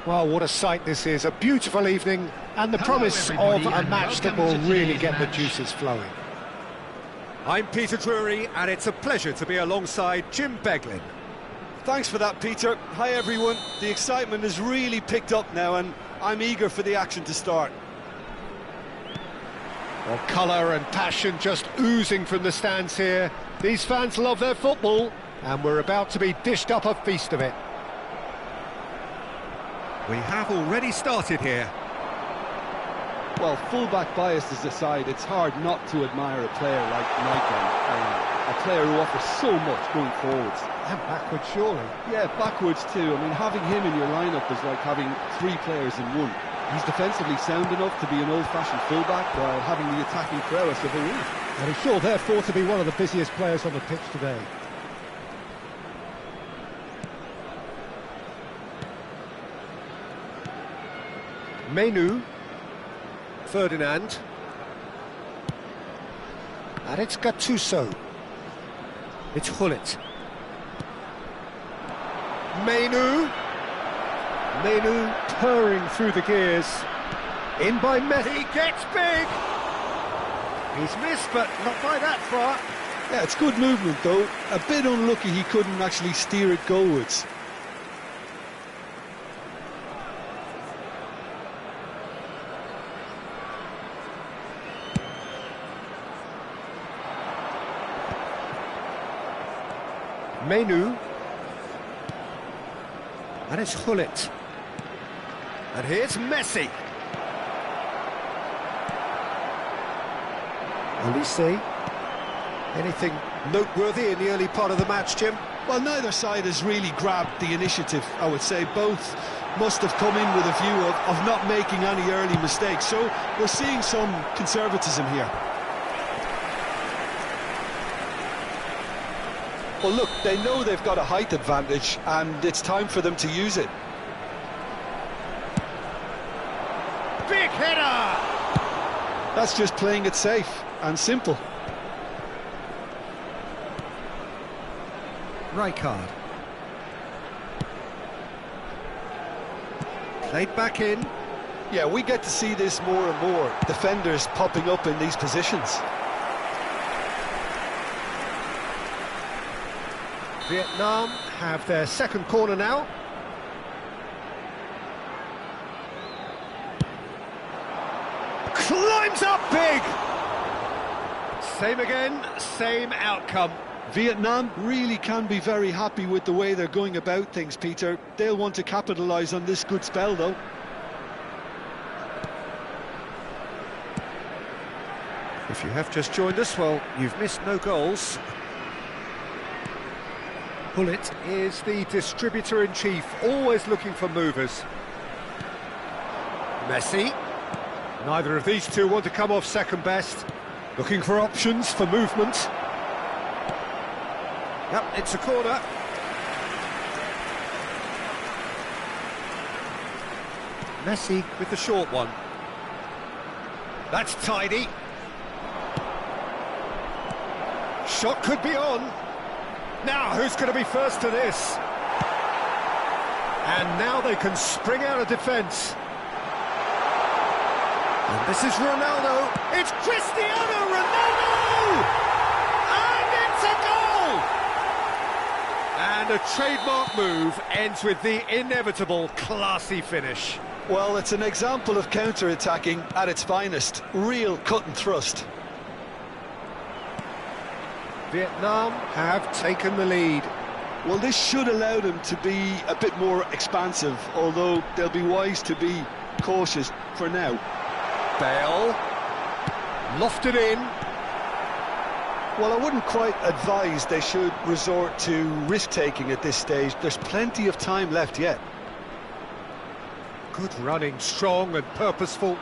Well, what a sight this is, a beautiful evening, and the promise of a match that will really get the juices flowing. I'm Peter Drury, and it's a pleasure to be alongside Jim Beglin. Thanks for that, Peter. Hi, everyone. The excitement has really picked up now, and I'm eager for the action to start. Well, colour and passion just oozing from the stands here. These fans love their football, and we're about to be dished up a feast of it. We have already started here. Well, full-back biases aside, it's hard not to admire a player like Michael, a player who offers so much going forwards. And backwards, surely. Yeah, backwards too. I mean, having him in your lineup is like having three players in one. He's defensively sound enough to be an old-fashioned full-back while having the attacking prowess of a wing. And he's sure, therefore, to be one of the busiest players on the pitch today. Menu. Ferdinand. And it's Gattuso. It's Hullet. Menu. Menu purring through the gears. In by Messi. He gets big. He's missed, but not by that far. Yeah, it's good movement, though. A bit unlucky he couldn't actually steer it goalwards. Menu. And it's Hullet. And here's Messi. Olise. Anything noteworthy in the early part of the match, Jim? Well, neither side has really grabbed the initiative, I would say. Both must have come in with a view of not making any early mistakes. So we're seeing some conservatism here. Well, look, they know they've got a height advantage, and it's time for them to use it. Big header! That's just playing it safe and simple. Rijkaard. Played back in. Yeah, we get to see this more and more. Defenders popping up in these positions. Vietnam have their second corner now. Climbs up big! Same again, same outcome. Vietnam really can be very happy with the way they're going about things, Peter. They'll want to capitalise on this good spell, though. If you have just joined us, well, you've missed no goals. Hullet is the distributor-in-chief, always looking for movers. Messi. Neither of these two want to come off second best. Looking for options for movement. Yep, it's a corner. Messi with the short one. That's tidy. Shot could be on. Now, who's going to be first to this? And now they can spring out of defence. And this is Ronaldo. It's Cristiano Ronaldo! And it's a goal! And a trademark move ends with the inevitable classy finish. Well, it's an example of counter-attacking at its finest. Real cut and thrust. Vietnam have taken the lead. Well, this should allow them to be a bit more expansive, although they'll be wise to be cautious for now. Bale. Lofted in. Well, I wouldn't quite advise they should resort to risk-taking at this stage. There's plenty of time left yet. Good running, strong and purposeful.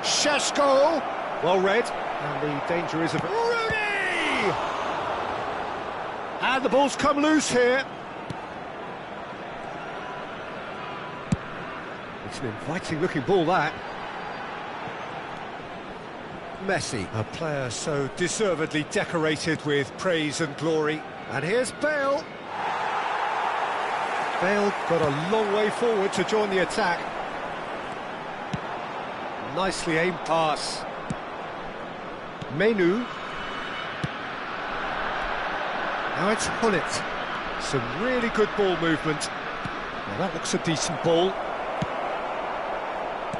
Šeško. Well read. And the danger is of Rooney! And the ball's come loose here. It's an inviting-looking ball, that. Messi, a player so deservedly decorated with praise and glory. And here's Bale. Bale got a long way forward to join the attack. Nicely aimed pass. Menu. Now it's Hullet. Some really good ball movement. Now that looks a decent ball.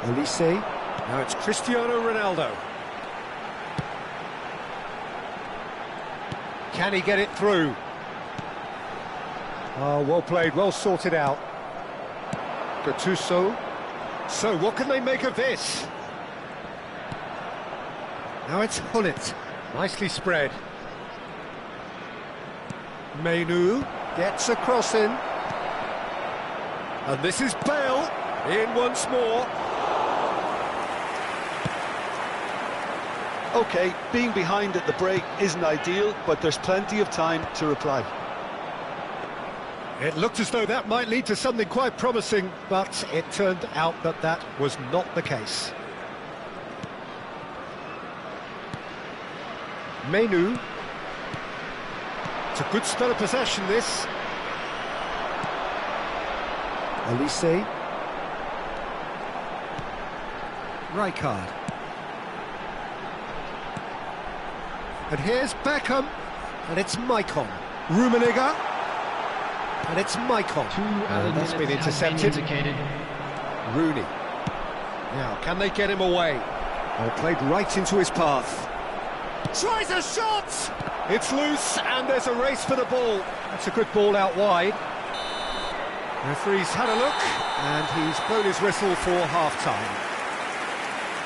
Elise. Now it's Cristiano Ronaldo. Can he get it through? Oh, well played, well sorted out. Gattuso. So what can they make of this? Now it's Hullet. Nicely spread. Menu gets a cross in. And this is Bale in once more. OK, being behind at the break isn't ideal, but there's plenty of time to reply. It looked as though that might lead to something quite promising, but it turned out that that was not the case. Menu. It's a good spell of possession, this. Elise. Rijkaard. And here's Beckham. And it's Maicon. Rummenigge. And it's Maicon. And that's been intercepted. Rooney. Now, can they get him away? Oh, played right into his path. Tries a shot! It's loose, and there's a race for the ball. That's a good ball out wide. Referee's had a look, and he's blown his whistle for half-time.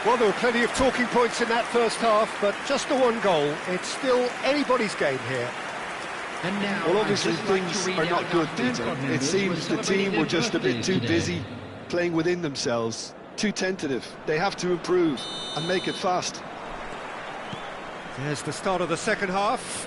Well, there were plenty of talking points in that first half, but just the one goal. It's still anybody's game here. And now, well, obviously things are not good, Peter. It seems the team were just a bit too busy playing within themselves, too tentative. They have to improve and make it fast. There's the start of the second half.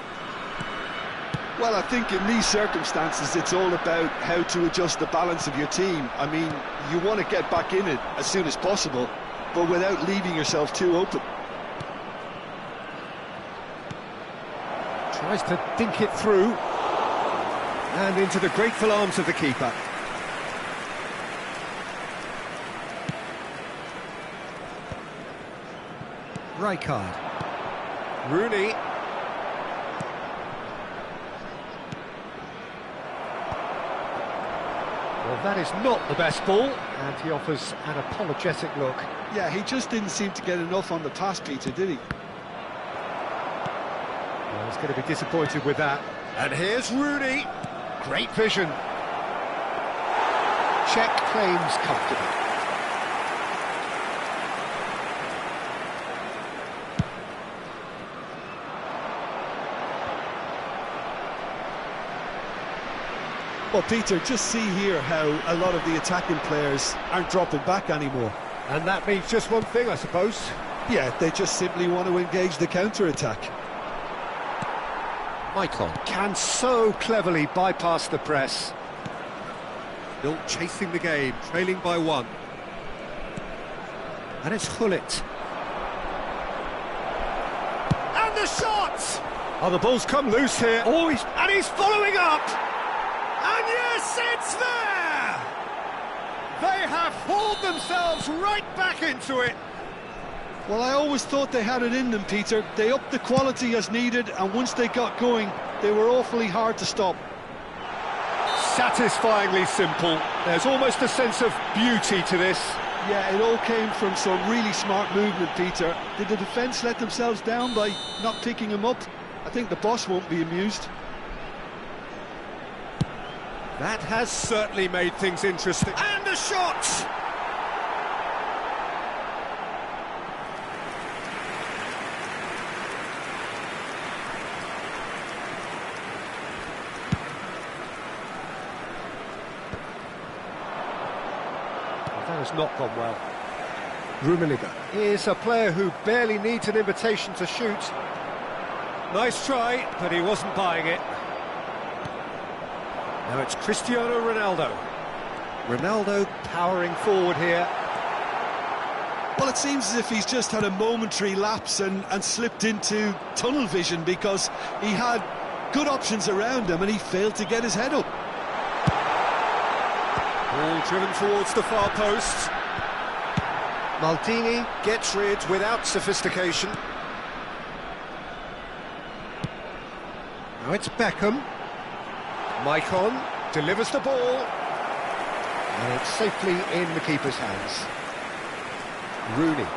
Well, I think in these circumstances it's all about how to adjust the balance of your team. I mean, you want to get back in it as soon as possible, but without leaving yourself too open. Tries to dink it through. And into the grateful arms of the keeper. Rijkaard. Rooney. Well, that is not the best ball, and he offers an apologetic look. Yeah, he just didn't seem to get enough on the pass, Peter, did he? Well, he's going to be disappointed with that. And here's Rooney. Great vision. Check claims comfortably. Well, Peter, just see here how a lot of the attacking players aren't dropping back anymore. And that means just one thing, I suppose. Yeah, they just simply want to engage the counter-attack. Maicon can so cleverly bypass the press. Still chasing the game, trailing by one. And it's Hullet. And the shot! Oh, the ball's come loose here. Oh, he's following up! And yes, it's there! They have hauled themselves right back into it. Well, I always thought they had it in them, Peter. They upped the quality as needed, and once they got going, they were awfully hard to stop. Satisfyingly simple. There's almost a sense of beauty to this. Yeah, it all came from some really smart movement, Peter. Did the defence let themselves down by not picking him up? I think the boss won't be amused. That has certainly made things interesting. And a shot! Well, that has not gone well. Rummenigge is a player who barely needs an invitation to shoot. Nice try, but he wasn't buying it. Now it's Cristiano Ronaldo. Ronaldo powering forward here. Well, it seems as if he's just had a momentary lapse and slipped into tunnel vision, because he had good options around him and he failed to get his head up. Ball driven towards the far post. Maldini gets rid without sophistication. Now it's Beckham. Maicon delivers the ball. And it's safely in the keeper's hands. Rooney.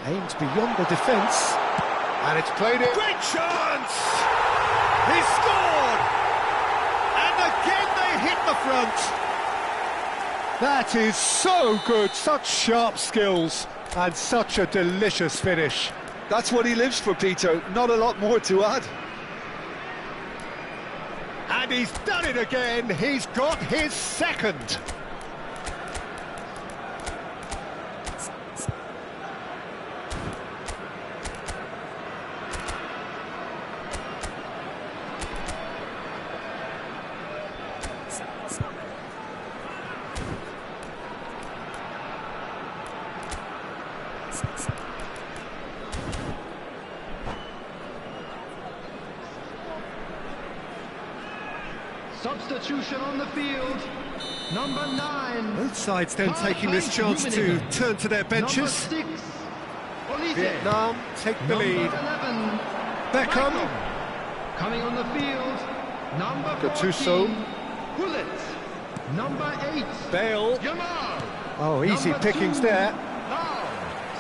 Aims beyond the defence. And it's played in. Great chance! He scored! And again they hit the front. That is so good, such sharp skills and such a delicious finish. That's what he lives for, Peter. Not a lot more to add. And he's done it again, he's got his second. Substitution on the field, number 9. Both sides then taking this chance to turn to their benches. Number 6, Olise. Vietnam take the Number lead. 11, Beckham. Michael. Coming on the field, number 14, Gattuso. Bullet. Number 8, Bale. Yamal. Oh, easy Number pickings 2, there. Now.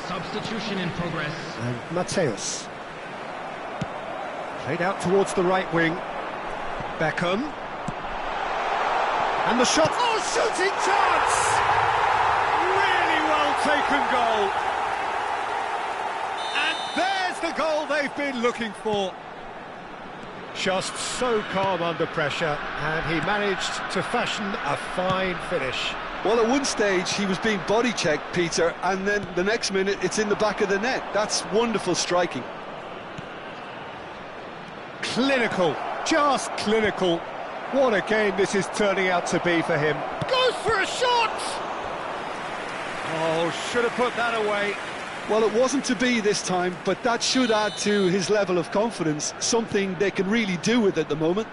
Substitution in progress. And Mateus. Played out towards the right wing. Beckham. And the shot. Oh, shooting chance! Really well taken goal. And there's the goal they've been looking for. Just so calm under pressure, and he managed to fashion a fine finish. Well, at one stage he was being body checked, Peter, and then the next minute it's in the back of the net. That's wonderful striking. Clinical, just clinical. What a game this is turning out to be for him. Goes for a shot! Oh, should have put that away. Well, it wasn't to be this time, but that should add to his level of confidence, something they can really do with at the moment.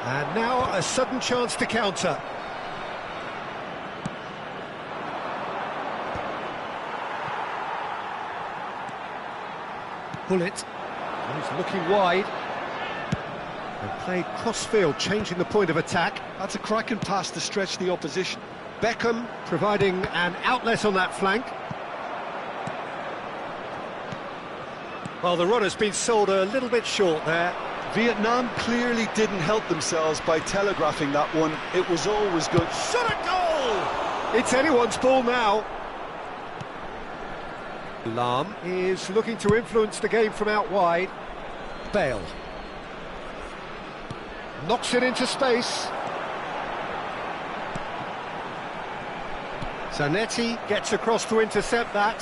And now a sudden chance to counter. Bullet. He's looking wide. And played cross-field, changing the point of attack. That's a cracking pass to stretch the opposition. Beckham providing an outlet on that flank. Well, the runner's been sold a little bit short there. Vietnam clearly didn't help themselves by telegraphing that one. It was always good. Shot a goal! It's anyone's ball now. Lahm is looking to influence the game from out wide. Bale. Knocks it into space. Zanetti gets across to intercept that.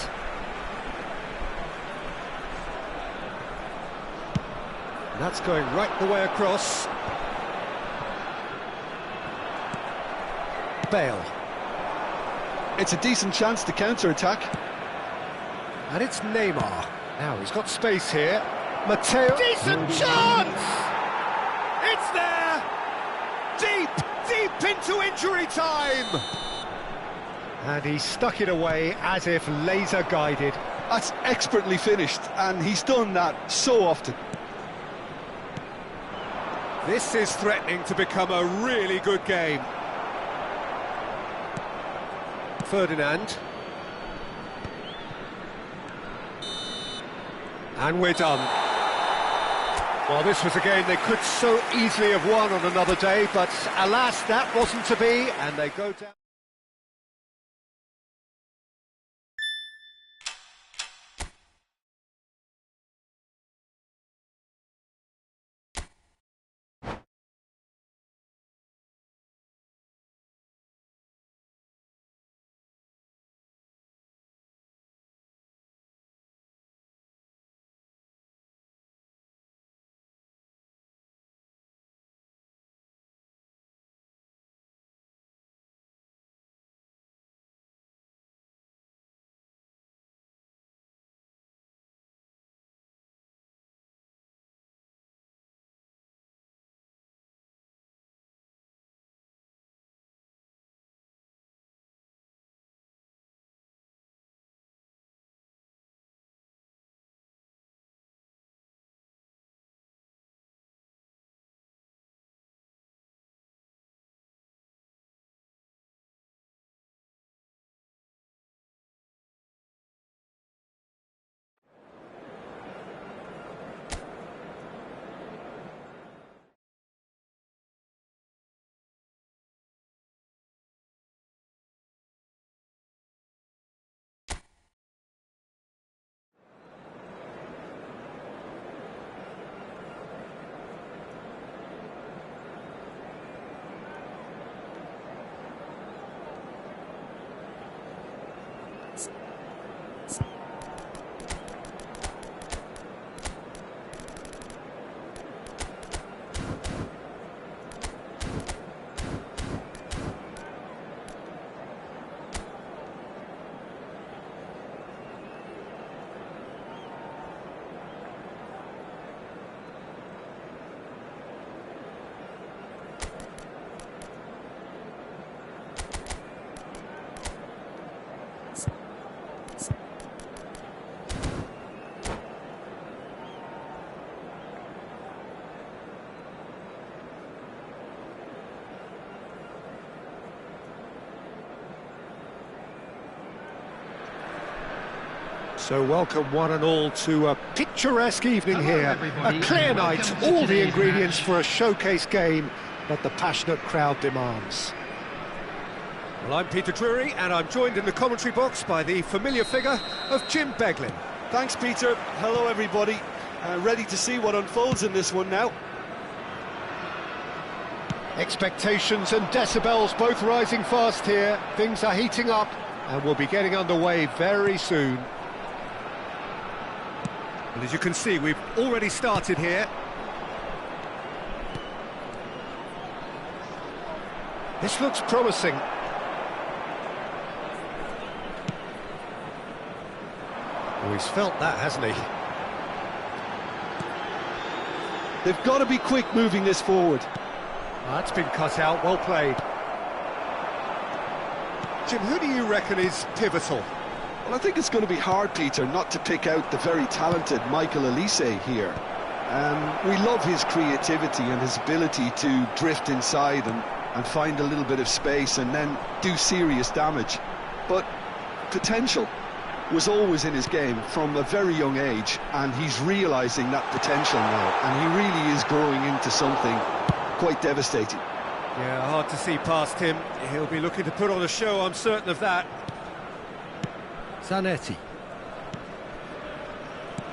That's going right the way across. Bale. It's a decent chance to counter-attack. And it's Neymar. Now he's got space here. Matteo. Decent chance! It's there! Deep into injury time! And he stuck it away as if laser-guided. That's expertly finished, and he's done that so often. This is threatening to become a really good game. Ferdinand. And we're done. Well, this was a game they could so easily have won on another day, but alas, that wasn't to be, and they go down. So welcome one and all to a picturesque evening Hello, here. everybody, A clear and night, welcome to all the today's ingredients match. for a showcase game that the passionate crowd demands. Well, I'm Peter Drury, and I'm joined in the commentary box by the familiar figure of Jim Beglin. Thanks, Peter. Hello, everybody. Ready to see what unfolds in this one now. Expectations and decibels both rising fast here. Things are heating up, and we'll be getting underway very soon. Well, as you can see, we've already started here. This looks promising. Oh, he's felt that, hasn't he? They've got to be quick moving this forward. That's been cut out, well played. Jim, who do you reckon is pivotal? Well, I think it's going to be hard, Peter, not to pick out the very talented Michael Elise here. We love his creativity and his ability to drift inside and find a little bit of space and then do serious damage. But potential was always in his game from a very young age, and he's realising that potential now, and he really is growing into something quite devastating. Yeah, hard to see past him. He'll be looking to put on a show, I'm certain of that. Zanetti.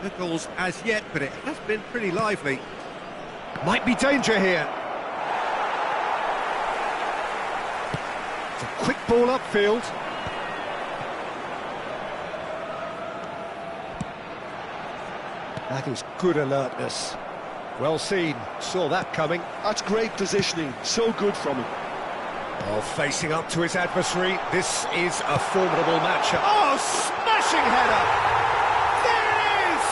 No goals as yet, but it has been pretty lively. Might be danger here. It's a quick ball upfield. That is good alertness. Well seen, saw that coming. That's great positioning, so good from him. Oh, facing up to his adversary, this is a formidable matchup. Oh, smashing header! There it is!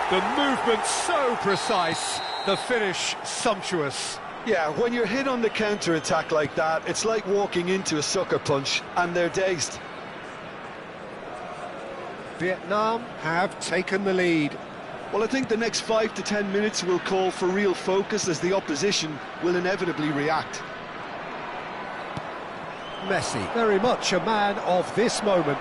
The movement so precise, the finish sumptuous. Yeah, when you're hit on the counter-attack like that, it's like walking into a sucker punch, and they're dazed. Vietnam have taken the lead. Well, I think the next 5 to 10 minutes will call for real focus as the opposition will inevitably react. Messi, very much a man of this moment.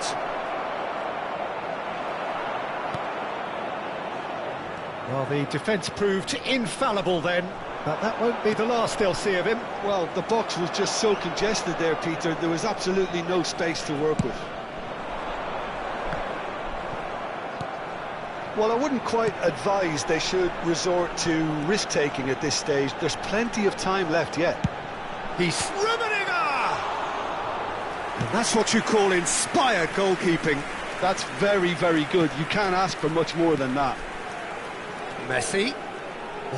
Well, the defence proved infallible then, but that won't be the last they'll see of him. Well, the box was just so congested there, Peter. There was absolutely no space to work with. Well, I wouldn't quite advise they should resort to risk-taking at this stage. There's plenty of time left yet. He's Rummenigge! And that's what you call inspired goalkeeping. That's very, very good. You can't ask for much more than that. Messi.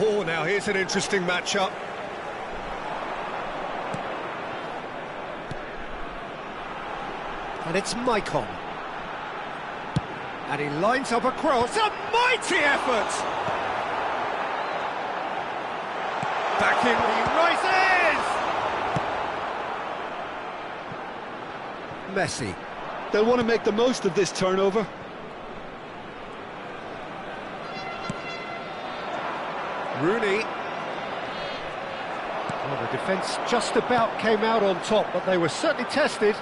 Oh, now here's an interesting matchup. And it's Maicon. And he lines up a cross. A mighty effort! Back in he rises! Messi. They'll want to make the most of this turnover. Rooney. Well, the defence just about came out on top, but they were certainly tested.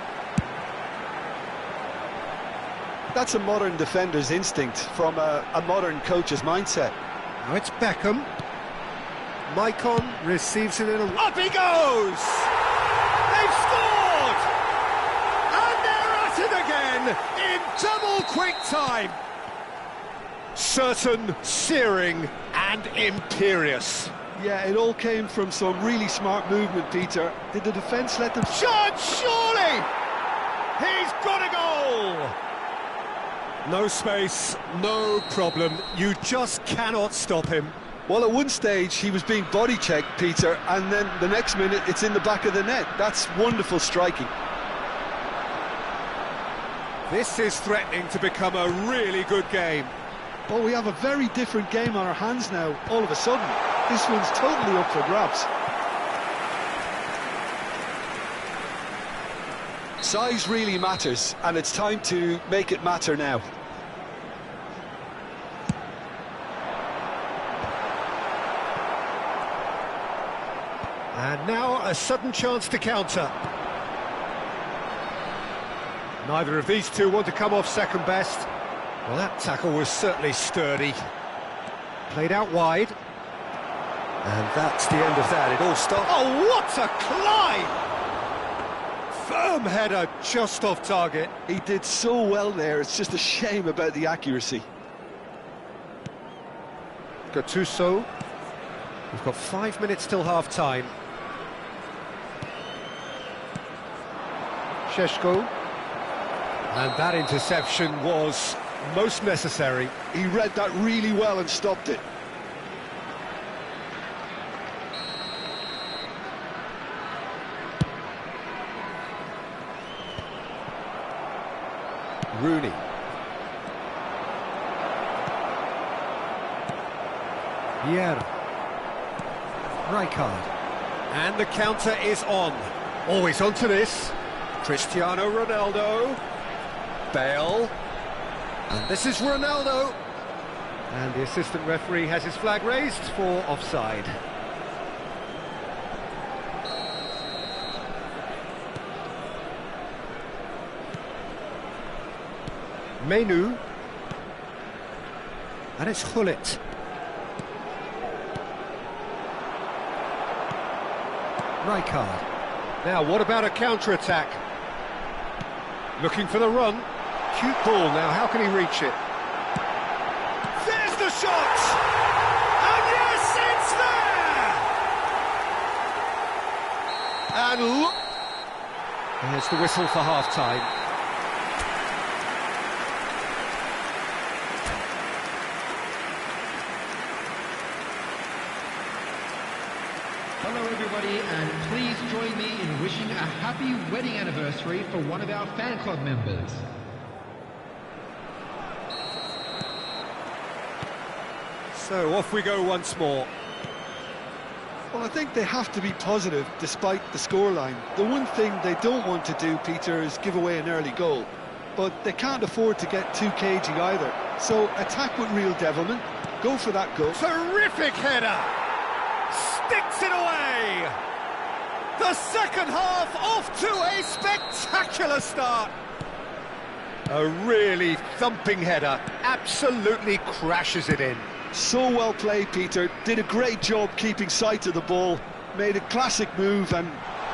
That's a modern defender's instinct from a modern coach's mindset. Now it's Beckham. Maicon receives it in a... Up he goes! They've scored! And they're at it again in double quick time. Certain, searing and imperious. Yeah, it all came from some really smart movement, Peter. Did the defence let them... Shot, surely! He's got a goal! No space, no problem. You just cannot stop him. Well, at one stage, he was being body-checked, Peter, and then the next minute, it's in the back of the net. That's wonderful striking. This is threatening to become a really good game. Well, we have a very different game on our hands now, all of a sudden. This one's totally up for grabs. Size really matters, and it's time to make it matter now. And now a sudden chance to counter. Neither of these two want to come off second best. Well, that tackle was certainly sturdy. Played out wide. And that's the end of that. It all stopped. Oh, what a climb! Firm header just off target. He did so well there. It's just a shame about the accuracy. Gattuso. We've got 5 minutes till half-time. Šeško. And that interception was most necessary. He read that really well and stopped it. Rooney. Vieira. Rijkaard. And the counter is on. Always onto this. Cristiano Ronaldo. Bale. And this is Ronaldo. And the assistant referee has his flag raised for offside. Menu. And it's Gullit. Rijkaard. Now, what about a counter-attack? Looking for the run. Cute ball now, how can he reach it? There's the shot! And yes, it's there! And look! There's the whistle for half-time. Hello everybody, and please join me in wishing a happy wedding anniversary for one of our fan club members. So off we go once more. Well, I think they have to be positive despite the scoreline. The one thing they don't want to do, Peter, is give away an early goal. But they can't afford to get too cagey either. So attack with real devilment, go for that goal. Terrific header! Sticks it away! The second half off to a spectacular start! A really thumping header, absolutely crashes it in. So well played, Peter. Did a great job keeping sight of the ball. Made a classic move and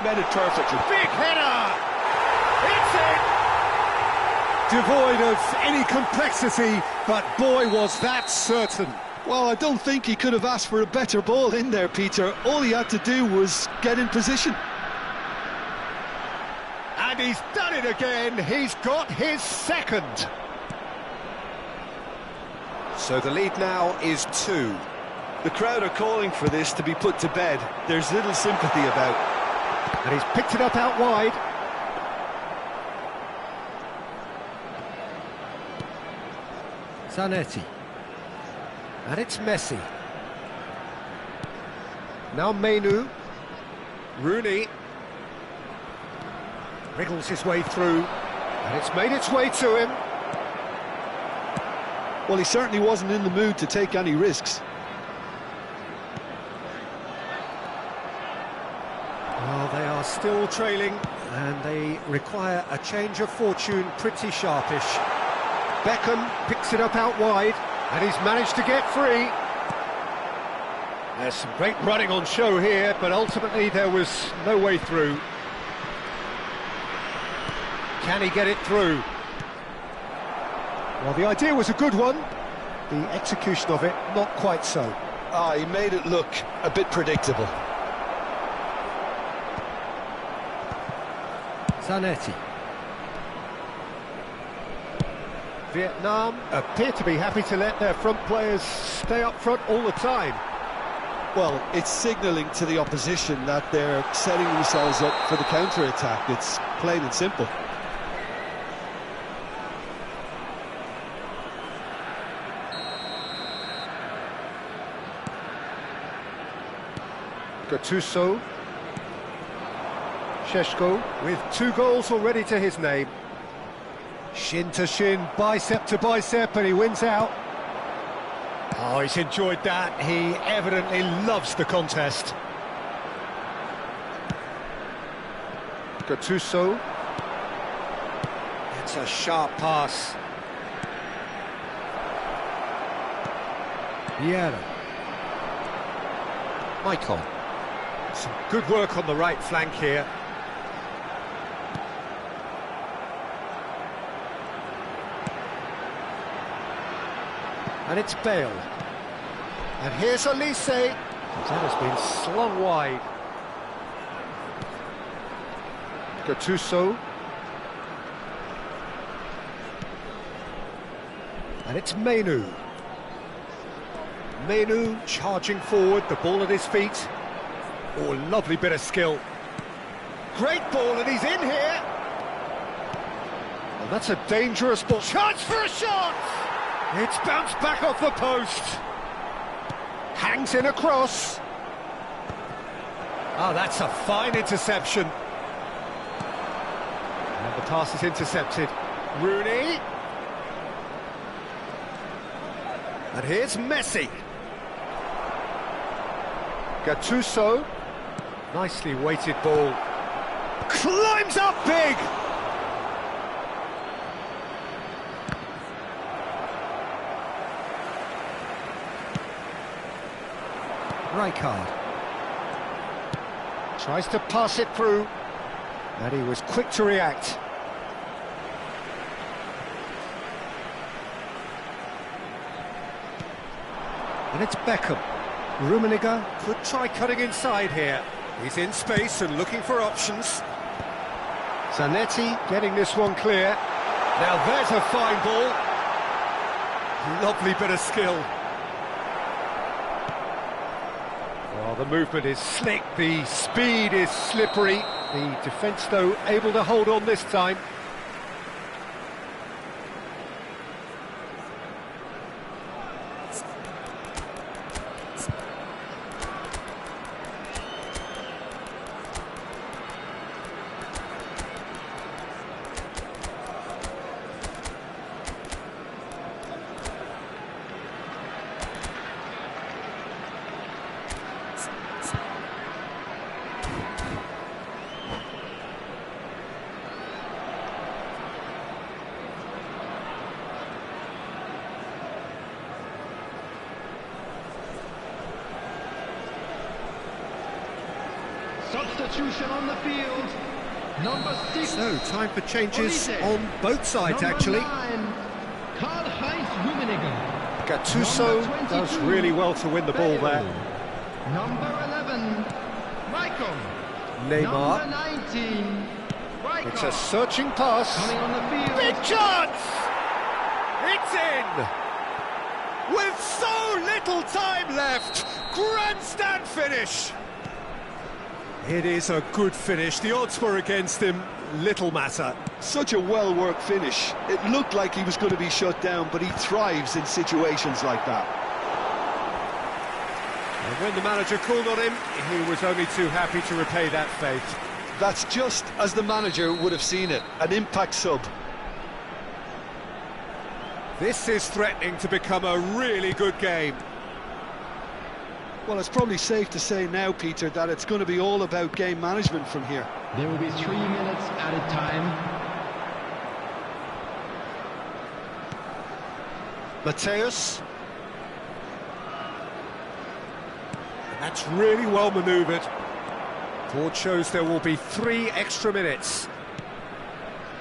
met it perfectly. Big header! It's in! Devoid of any complexity, but boy was that certain. Well, I don't think he could have asked for a better ball in there, Peter. All he had to do was get in position. And he's done it again. He's got his second. So the lead now is 2. The crowd are calling for this to be put to bed. There's little sympathy about. And he's picked it up out wide. Zanetti. And it's Messi. Now Menu. Rooney. Wriggles his way through. And it's made its way to him. Well, he certainly wasn't in the mood to take any risks. Well, they are still trailing, and they require a change of fortune pretty sharpish. Beckham picks it up out wide, and he's managed to get free. There's some great running on show here, but ultimately there was no way through. Can he get it through? Well, the idea was a good one. The execution of it, not quite so. He made it look a bit predictable. Zanetti. Vietnam appear to be happy to let their front players stay up front all the time. Well, it's signalling to the opposition that they're setting themselves up for the counter-attack. It's plain and simple. Gattuso. Šeško with 2 goals already to his name. Shin to shin, bicep to bicep, and he wins out. Oh, he's enjoyed that. He evidently loves the contest. Gattuso. It's a sharp pass. Vieira. Michael. Some good work on the right flank here. And it's Bale. And here's Elise. That has been slung wide. Gattuso. And it's Menu. Menu charging forward, the ball at his feet. Oh, lovely bit of skill. Great ball, and he's in here. Well, that's a dangerous ball. Chance for a shot! It's bounced back off the post. Hangs in across. Oh, that's a fine interception. And the pass is intercepted. Rooney. And here's Messi. Gattuso. Nicely weighted ball. Climbs up big! Rijkaard. Tries to pass it through. And he was quick to react. And it's Beckham. Rummenigge could try cutting inside here. He's in space and looking for options. Zanetti getting this one clear. Now there's a fine ball. Lovely bit of skill. Well, the movement is slick, the speed is slippery. The defence, though, able to hold on this time. Substitution on the field. Number 6. So, time for changes on both sides, actually. Karl-Heinz Rummenigge. Gattuso does really well to win the ball there. Number 11, Michael. Neymar. Number 19, Rijkaard. It's a searching pass. Coming on the field. Big chance! It's in! With so little time left, grandstand finish! It is a good finish. The odds were against him, little matter. Such a well-worked finish. It looked like he was going to be shut down, but he thrives in situations like that. And when the manager called on him, he was only too happy to repay that faith. That's just as the manager would have seen it, an impact sub. This is threatening to become a really good game. Well, it's probably safe to say now, Peter, that it's going to be all about game management from here. There will be 3 minutes added time. Mateus. That's really well manoeuvred. Board shows there will be 3 extra minutes.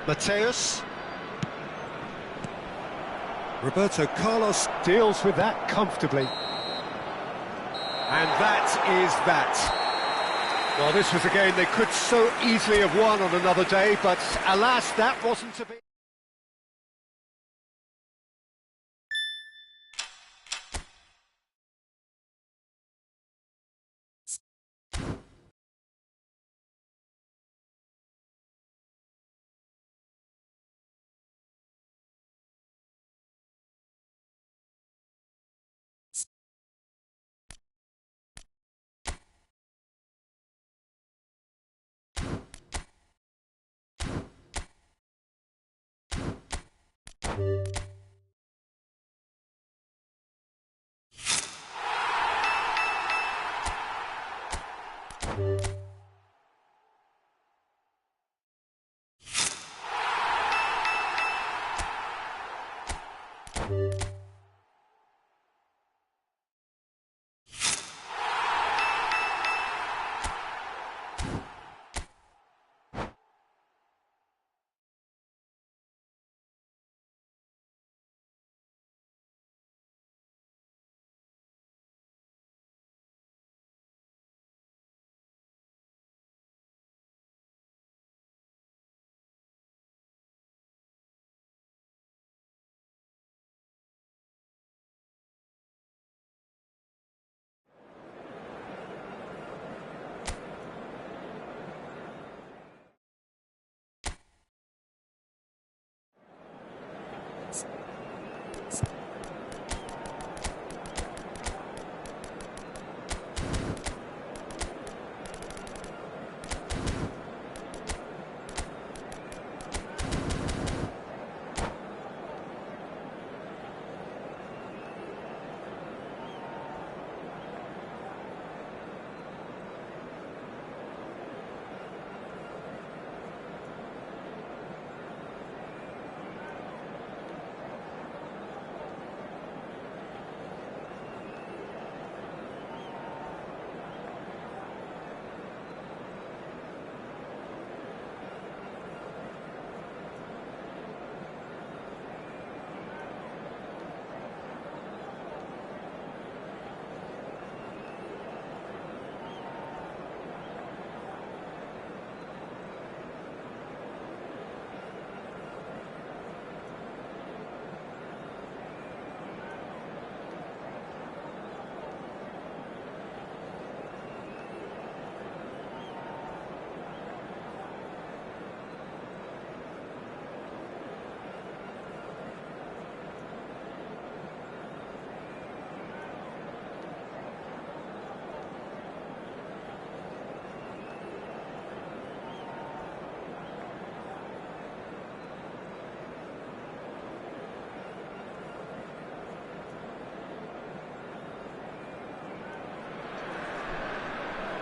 Mateus. Roberto Carlos deals with that comfortably. And that is that. Well, this was a game they could so easily have won on another day, but alas, that wasn't to be.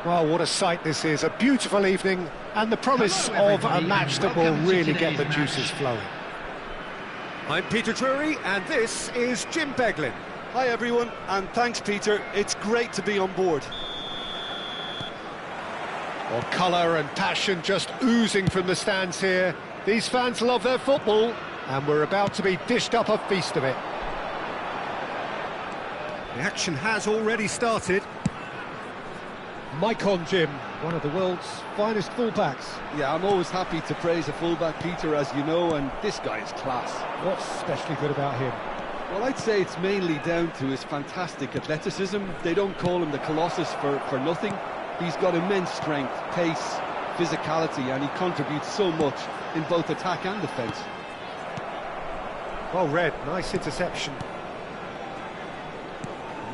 Well, what a sight this is. A beautiful evening and the promise of a match that will really get the juices flowing. I'm Peter Drury, and this is Jim Beglin. Hi everyone, and thanks Peter, it's great to be on board. Well, colour and passion just oozing from the stands here. These fans love their football, and we're about to be dished up a feast of it. The action has already started. Maicon, Jim, one of the world's finest fullbacks. Yeah, I'm always happy to praise a fullback, Peter, as you know, and this guy is class. What's especially good about him? Well, I'd say it's mainly down to his fantastic athleticism. They don't call him the Colossus for nothing. He's got immense strength, pace, physicality, and he contributes so much in both attack and defence. Well read, nice interception.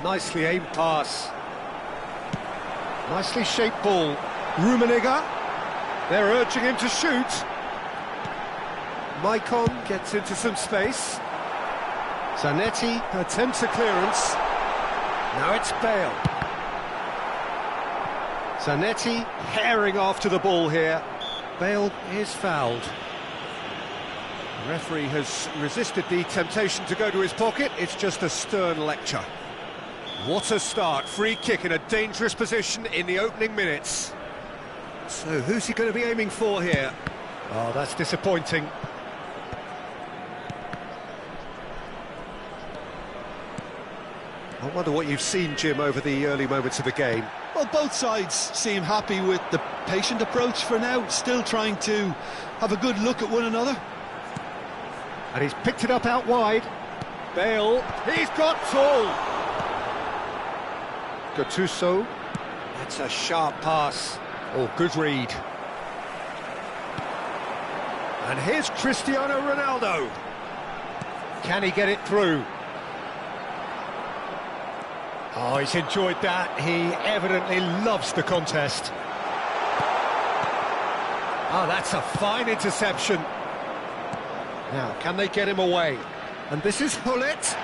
Nicely aimed pass. Nicely shaped ball. Rummenigge. They're urging him to shoot. Maicon gets into some space. Zanetti. Attempts a clearance. Now it's Bale. Zanetti herring after the ball here. Bale is fouled. The referee has resisted the temptation to go to his pocket. It's just a stern lecture. What a start. Free kick in a dangerous position in the opening minutes. So who's he going to be aiming for here? Oh, that's disappointing. I wonder what you've seen, Jim, over the early moments of the game. Well, both sides seem happy with the patient approach for now, still trying to have a good look at one another. And he's picked it up out wide. Bale, he's got tall. Gattuso. That's a sharp pass. Oh, good read. And here's Cristiano Ronaldo. Can he get it through? Oh, he's enjoyed that. He evidently loves the contest. Oh, that's a fine interception. Now, can they get him away? And this is Hullet.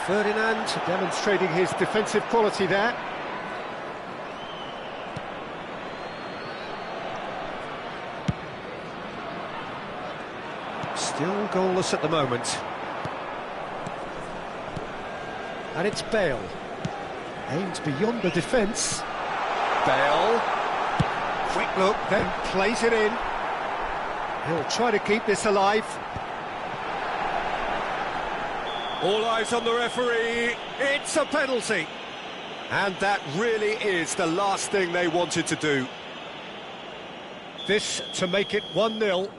Ferdinand demonstrating his defensive quality there. Still goalless at the moment. And it's Bale. Aims beyond the defence. Bale. Quick look, then plays it in. He'll try to keep this alive. All eyes on the referee. It's a penalty. And that really is the last thing they wanted to do. This to make it 1-0.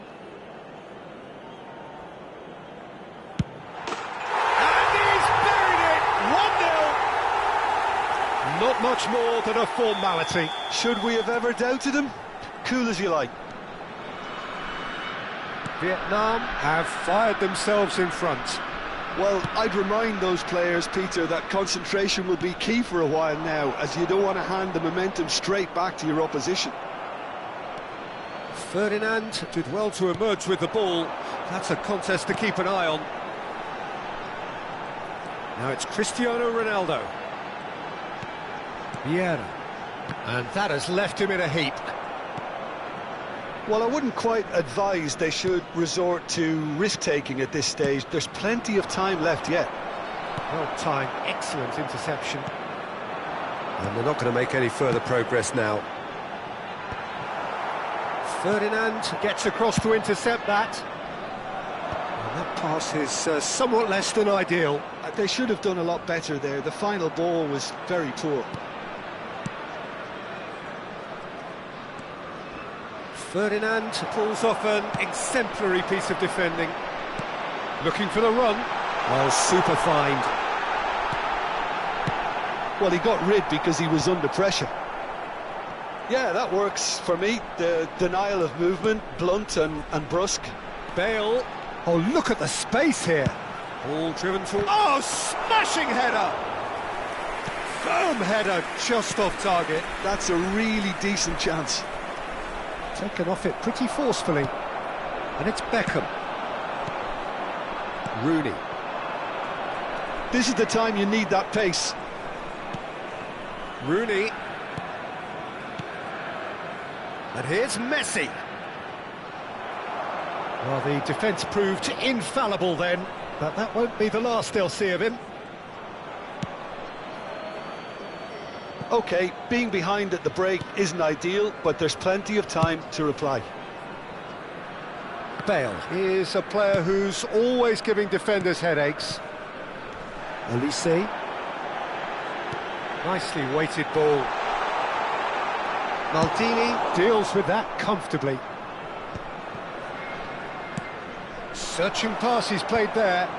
Not much more than a formality. Should we have ever doubted him? Cool as you like. Vietnam have fired themselves in front. Well, I'd remind those players, Peter, that concentration will be key for a while now, as you don't want to hand the momentum straight back to your opposition. Ferdinand did well to emerge with the ball. That's a contest to keep an eye on. Now it's Cristiano Ronaldo. Vieira. And that has left him in a heap. Well, I wouldn't quite advise they should resort to risk-taking at this stage. There's plenty of time left yet. Well timed, excellent interception. And they're not going to make any further progress now. Ferdinand gets across to intercept that. And that pass is somewhat less than ideal. They should have done a lot better there. The final ball was very poor. Ferdinand pulls off an exemplary piece of defending. Looking for the run. Oh, super fine. Well, he got rid because he was under pressure. Yeah, that works for me. The denial of movement, blunt and brusque. Bale. Oh, look at the space here. Ball driven to... Oh, smashing header! Firm header, just off target. That's a really decent chance. Taken off it pretty forcefully. And it's Beckham. Rooney. This is the time you need that pace. Rooney. And here's Messi. Well, the defence proved infallible then, but that won't be the last they'll see of him. OK, being behind at the break isn't ideal, but there's plenty of time to reply. Bale is a player who's always giving defenders headaches. Elise. Nicely weighted ball. Maldini deals with that comfortably. Searching pass he's played there.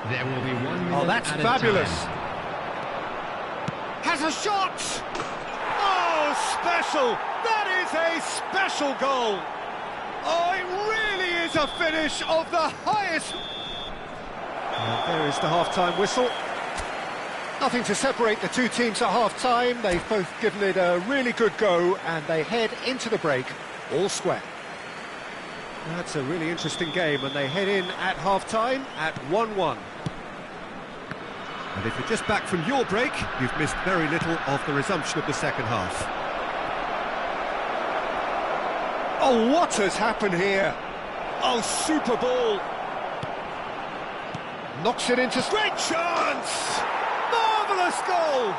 There will be 1 minute. Oh, that's fabulous. Has a shot! Oh, special! That is a special goal! Oh, it really is a finish of the highest... And there is the half-time whistle. Nothing to separate the two teams at half-time. They've both given it a really good go, and they head into the break all square. That's a really interesting game, and they head in at half-time at 1-1. And if you're just back from your break, you've missed very little of the resumption of the second half. Oh, what has happened here? Oh, super ball! Knocks it into... Great chance! Marvellous goal!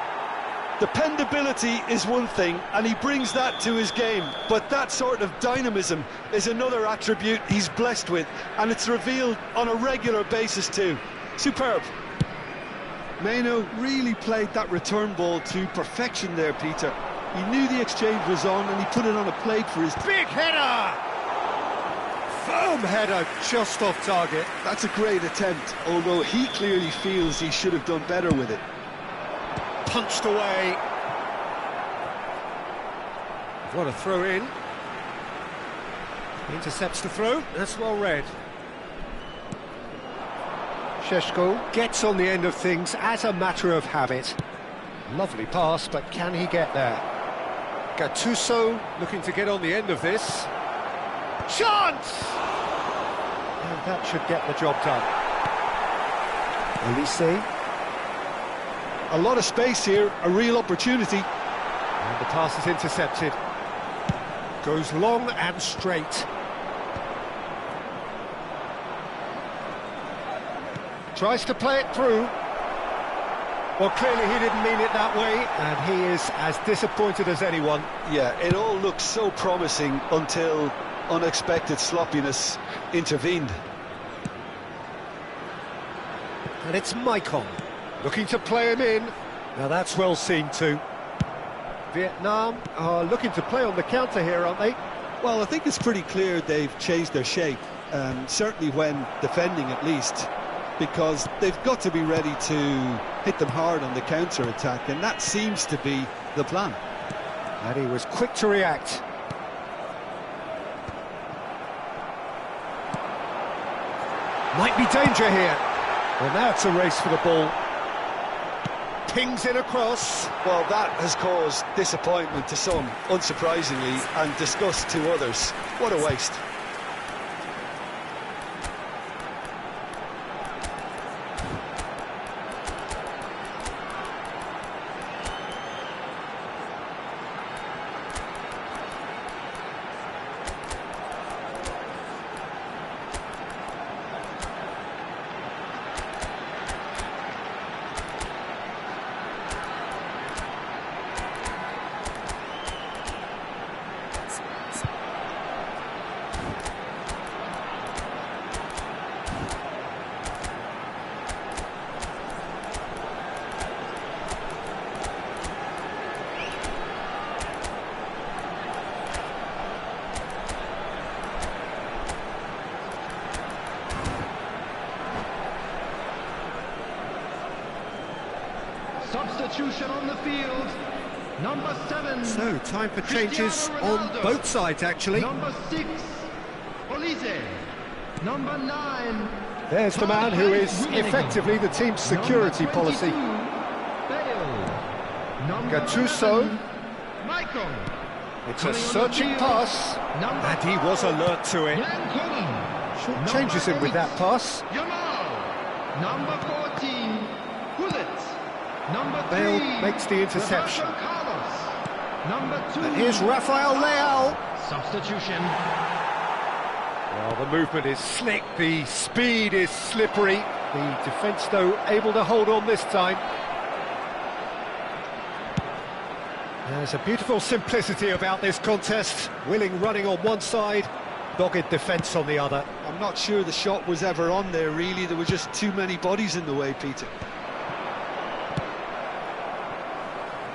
Dependability is one thing, and he brings that to his game, but that sort of dynamism is another attribute he's blessed with, and it's revealed on a regular basis too. Superb. Meno really played that return ball to perfection there, Peter. He knew the exchange was on, and he put it on a plate for his... Big header! Firm header, just off target. That's a great attempt, although he clearly feels he should have done better with it. Punched away. What a throw in. Intercepts the throw. That's well read. Šeško gets on the end of things as a matter of habit. Lovely pass, but can he get there? Gattuso looking to get on the end of this. Chance! And that should get the job done. Elise. A lot of space here, a real opportunity. And the pass is intercepted. Goes long and straight. Tries to play it through. Well, clearly he didn't mean it that way, and he is as disappointed as anyone. Yeah, it all looked so promising until unexpected sloppiness intervened. And it's Maicon looking to play him in. Now that's well seen too. Vietnam are looking to play on the counter here, aren't they? Well, I think it's pretty clear they've changed their shape, certainly when defending at least, because they've got to be ready to hit them hard on the counter-attack, and that seems to be the plan. And he was quick to react. Might be danger here. Well, now it's a race for the ball. Pings it across. Well, that has caused disappointment to some, unsurprisingly, and disgust to others. What a waste. Substitution on the field. Number 7. So, time for changes on both sides, actually. Number 6, Olise. Number 9. There's the man who is effectively the team's security policy. Gattuso. Maicon. It's a searching pass. And he was alert to it. Short changes him with that pass. Yamal. Number 14, Gullit. Number 3, Bale makes the interception. Roberto Carlos. Number 2, And here's Rafael Leao. substitution. Well, the movement is slick, the speed is slippery. The defence, though, able to hold on this time. There's a beautiful simplicity about this contest. Willing running on one side, dogged defence on the other. I'm not sure the shot was ever on there, really. There were just too many bodies in the way, Peter.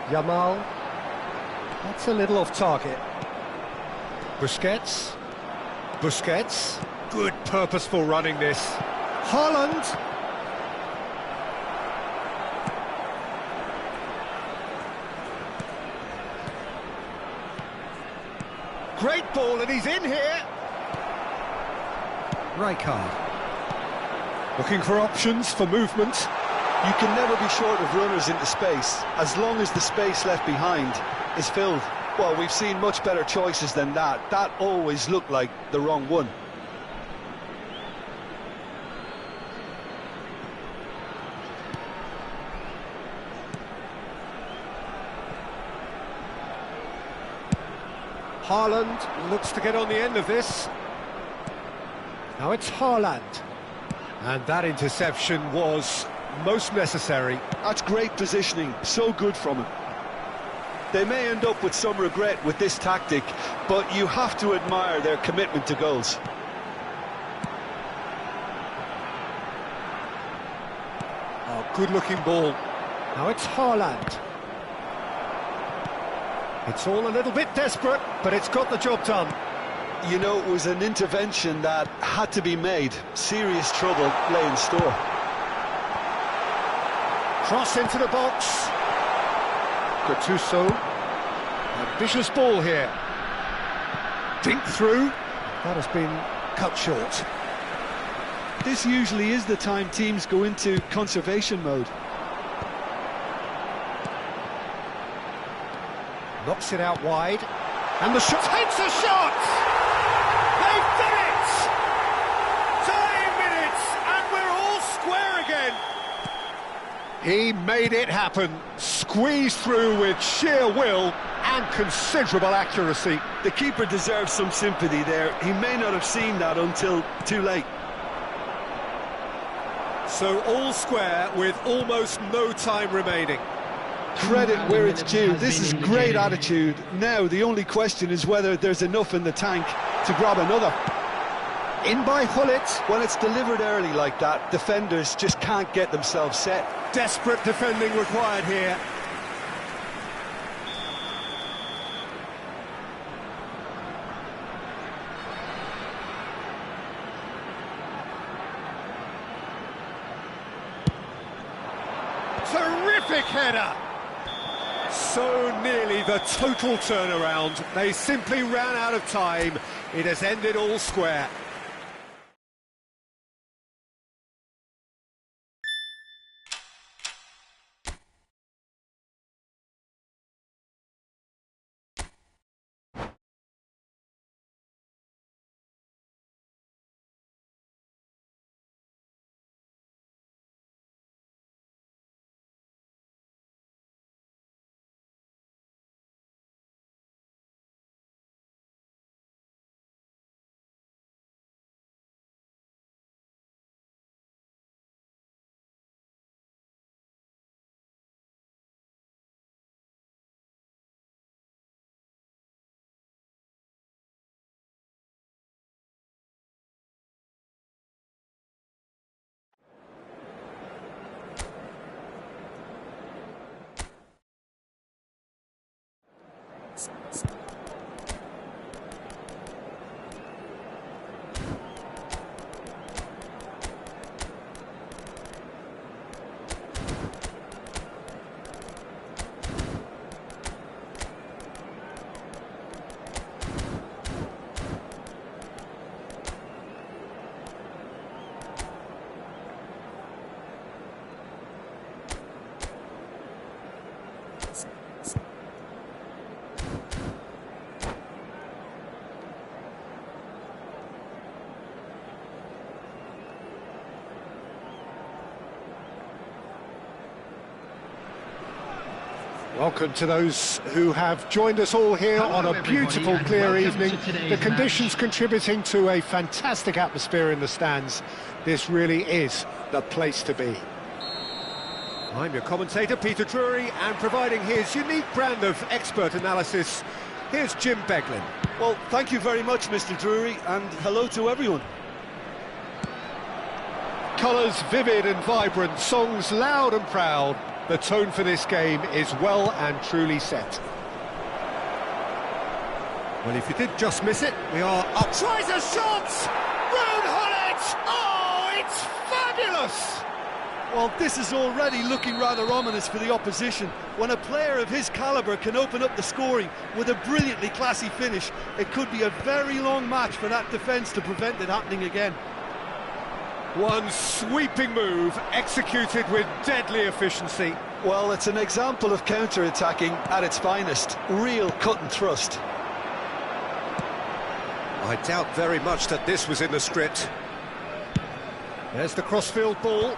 Yamal. That's a little off target. Busquets. Busquets. Good purposeful running this. Haaland. Great ball, and he's in here. Rijkaard. Looking for options for movement. You can never be short of runners into space, as long as the space left behind is filled. Well, we've seen much better choices than that. That always looked like the wrong one. Haaland looks to get on the end of this. Now it's Haaland. And that interception was most necessary. That's great positioning, so good from him. They may end up with some regret with this tactic, but you have to admire their commitment to goals. Oh, good-looking ball. Now it's Haaland. It's all a little bit desperate, but it's got the job done. You know, it was an intervention that had to be made. Serious trouble lay in store. Cross into the box. Gattuso. Ambitious ball here. Dink through. That has been cut short. This usually is the time teams go into conservation mode. Knocks it out wide. And the shot takes a shot! They've done it! Dying minutes, and we're all square again. He made it happen. Squeezed through with sheer will and considerable accuracy. The keeper deserves some sympathy there. He may not have seen that until too late. So all square with almost no time remaining. Credit where it's due. This is great attitude. Now the only question is whether there's enough in the tank to grab another. In by Gullit. When it's delivered early like that, defenders just can't get themselves set. Desperate defending required here. Terrific header! So nearly the total turnaround. They simply ran out of time. It has ended all square. Welcome to those who have joined us all here on a beautiful, clear evening. The conditions contributing to a fantastic atmosphere in the stands. This really is the place to be. I'm your commentator, Peter Drury, and providing his unique brand of expert analysis, here's Jim Beglin. Well, thank you very much, Mr. Drury, and hello to everyone. Colours vivid and vibrant, songs loud and proud. The tone for this game is well and truly set. Well, if you did just miss it, we are up. Tries a shot! Road Hullet! Oh, it's fabulous! Well, this is already looking rather ominous for the opposition. When a player of his calibre can open up the scoring with a brilliantly classy finish, it could be a very long match for that defence to prevent it happening again. One sweeping move, executed with deadly efficiency. Well, it's an example of counter-attacking at its finest. Real cut and thrust. I doubt very much that this was in the script. There's the crossfield ball.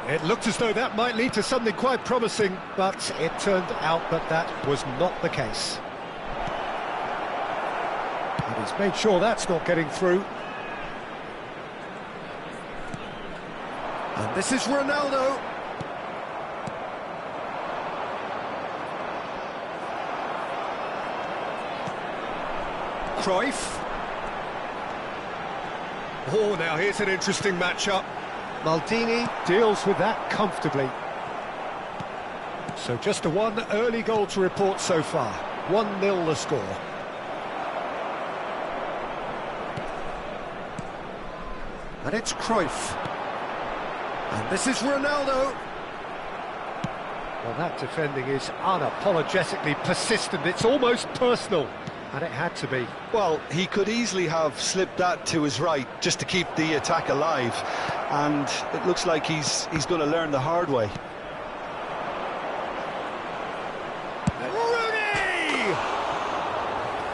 It looked as though that might lead to something quite promising, but it turned out that that was not the case. And he's made sure that's not getting through. And this is Ronaldo. Cruyff. Oh, now here's an interesting matchup. Maldini deals with that comfortably. So just a one early goal to report so far. 1-0 the score. And it's Cruyff. And this is Ronaldo. Well, that defending is unapologetically persistent. It's almost personal, and it had to be. Well, he could easily have slipped that to his right just to keep the attack alive, and it looks like he's going to learn the hard way. Rooney!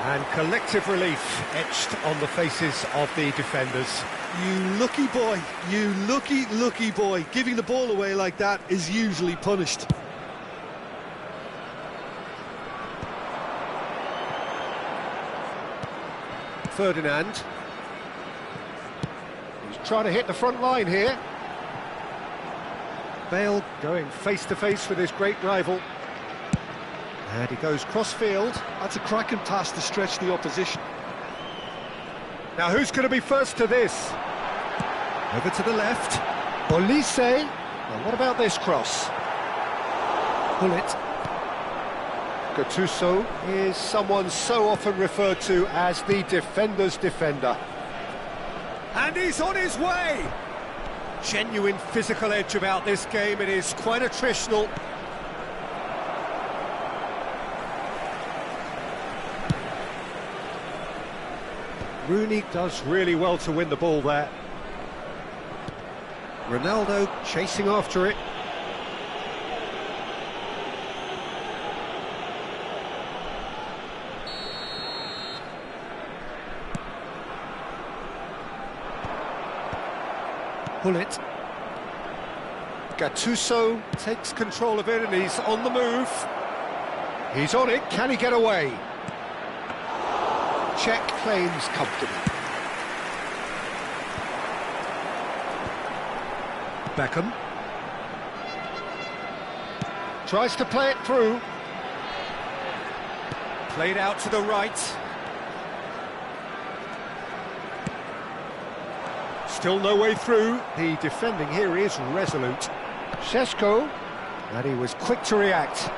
And collective relief etched on the faces of the defenders. You lucky boy, you lucky boy. Giving the ball away like that is usually punished. Ferdinand. He's trying to hit the front line here. Bale going face-to-face with his great rival. And he goes cross-field. That's a cracking pass to stretch the opposition. Now who's going to be first to this? Over to the left. Olise. Well, what about this cross? Bullet. Gattuso is someone so often referred to as the defender's defender. And he's on his way! Genuine physical edge about this game. It is quite attritional. Rooney does really well to win the ball there. Ronaldo chasing after it. Bullet. Gattuso takes control of it and he's on the move. He's on it, can he get away? Check claims comfortably. Beckham. Tries to play it through. Played out to the right. Still no way through. The defending here is resolute. Šeško, and he was quick to react.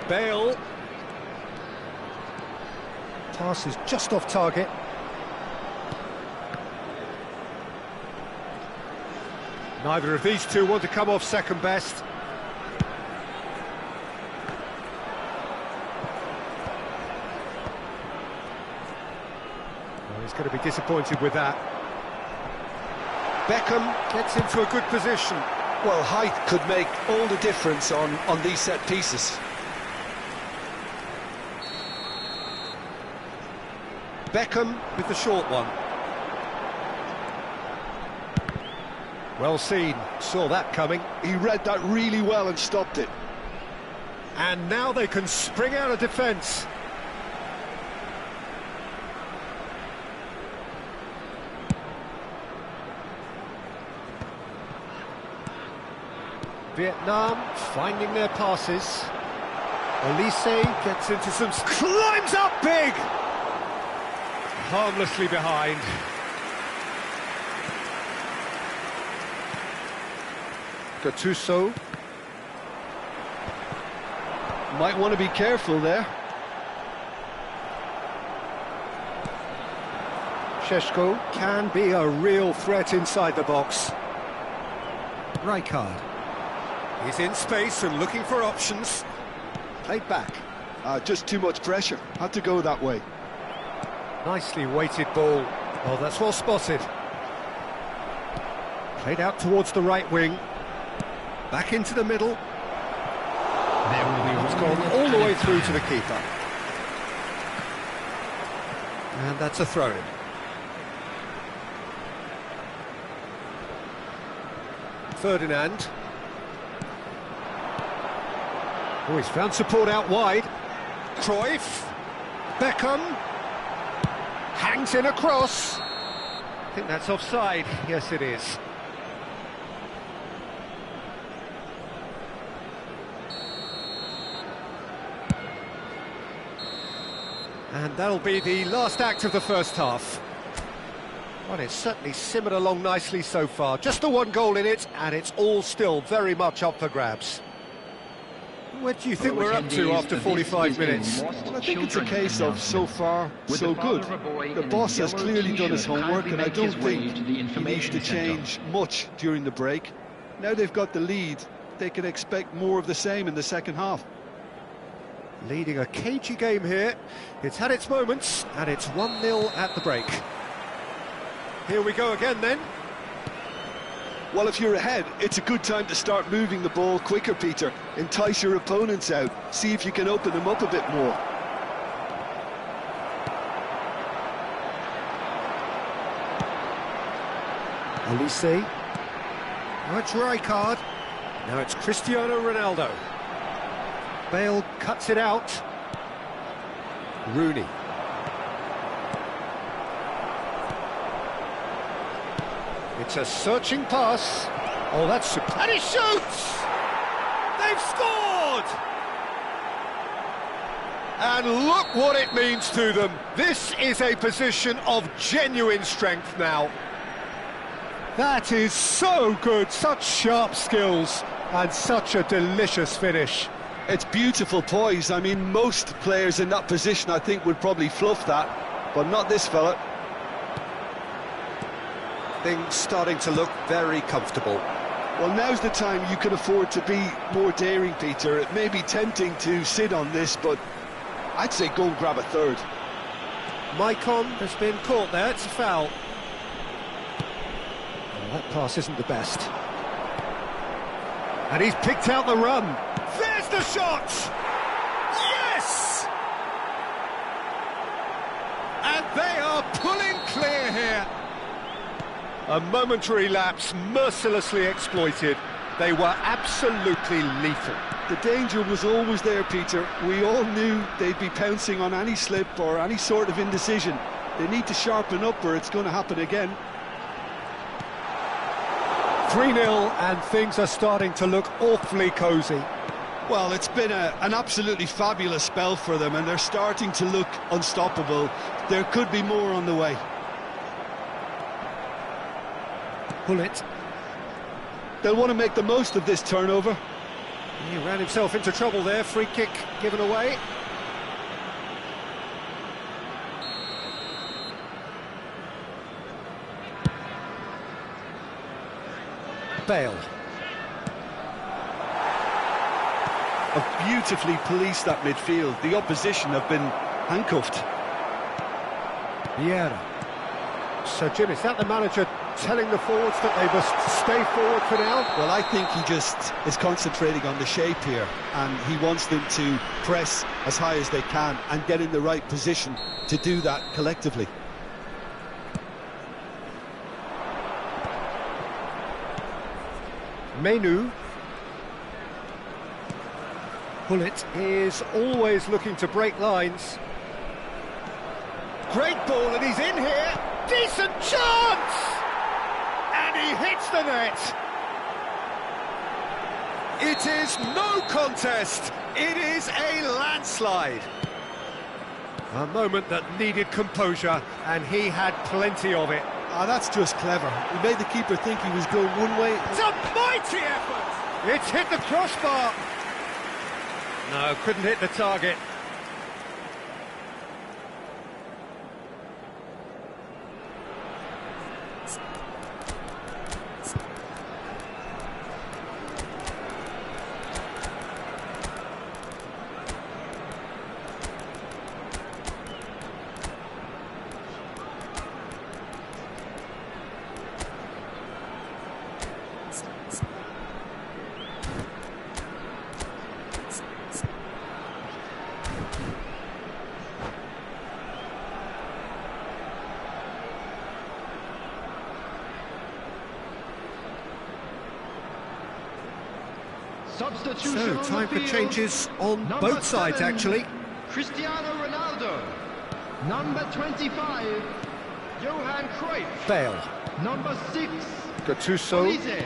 Bale. Pass is just off target. Neither of these two want to come off second best. Well, he's going to be disappointed with that. Beckham gets into a good position. Well, height could make all the difference on these set pieces. Beckham with the short one. Well seen, saw that coming. He read that really well and stopped it. And now they can spring out of defence. Vietnam finding their passes. Elise gets into some... climbs up big! Harmlessly behind. Gattuso. Might want to be careful there. Šeško can be a real threat inside the box. Rijkaard. He's in space and looking for options. Played back. Just too much pressure. Had to go that way. Nicely weighted ball. Oh, that's well spotted. Played out towards the right wing. Back into the middle. There will be It's gone all the way through to the keeper. And that's a throw-in. Ferdinand. Oh, he's found support out wide. Cruyff. Beckham. Hangs in a cross. I think that's offside. Yes, it is. And that'll be the last act of the first half. Well, it's certainly simmered along nicely so far. Just the one goal in it, and it's all still very much up for grabs. Where do you think we're up to after 45 minutes? Well, I think it's a case of so far, so good. The boss has clearly done his homework, and I don't think he needs to change much during the break. Now they've got the lead, they can expect more of the same in the second half. Leading a cagey game here. It's had its moments, and it's 1-0 at the break. Here we go again then. Well, if you're ahead, it's a good time to start moving the ball quicker, Peter. Entice your opponents out. See if you can open them up a bit more. Elise. Now it's Rijkaard. Now it's Cristiano Ronaldo. Bale cuts it out. Rooney. It's a searching pass. Oh, that's... and he shoots! They've scored! And look what it means to them. This is a position of genuine strength now. That is so good, such sharp skills, and such a delicious finish. It's beautiful poise. I mean, most players in that position, I think, would probably fluff that, but not this fella. Things starting to look very comfortable. Well, now's the time you can afford to be more daring, Peter. It may be tempting to sit on this, but I'd say go and grab a third. Maicon has been caught there, it's a foul. Oh, that pass isn't the best. And he's picked out the run. There's the shot! Yes! And they are pulling clear here. A momentary lapse, mercilessly exploited. They were absolutely lethal. The danger was always there, Peter. We all knew they'd be pouncing on any slip or any sort of indecision. They need to sharpen up or it's going to happen again. 3-0 and things are starting to look awfully cosy. Well, it's been an absolutely fabulous spell for them and they're starting to look unstoppable. There could be more on the way. Pull it. They'll want to make the most of this turnover. He ran himself into trouble there, free kick given away. Bale. Have beautifully policed that midfield. The opposition have been handcuffed. Vieira. So, Jim, is that the manager telling the forwards that they must stay forward for now? Well, I think he just is concentrating on the shape here, and he wants them to press as high as they can and get in the right position to do that collectively. Menu. Bullet is always looking to break lines. Great ball, and he's in here. Decent chance! And he hits the net. It is no contest. It is a landslide. A moment that needed composure, and he had plenty of it. Ah, that's just clever. He made the keeper think he was going one way. It's a mighty effort! It's hit the crossbar. No, couldn't hit the target. Substitution So, time for changes on Number both sides, 7, actually. Cristiano Ronaldo. Number 25, Johan Cruyff. Bale. Number 6, Gattuso. Olise.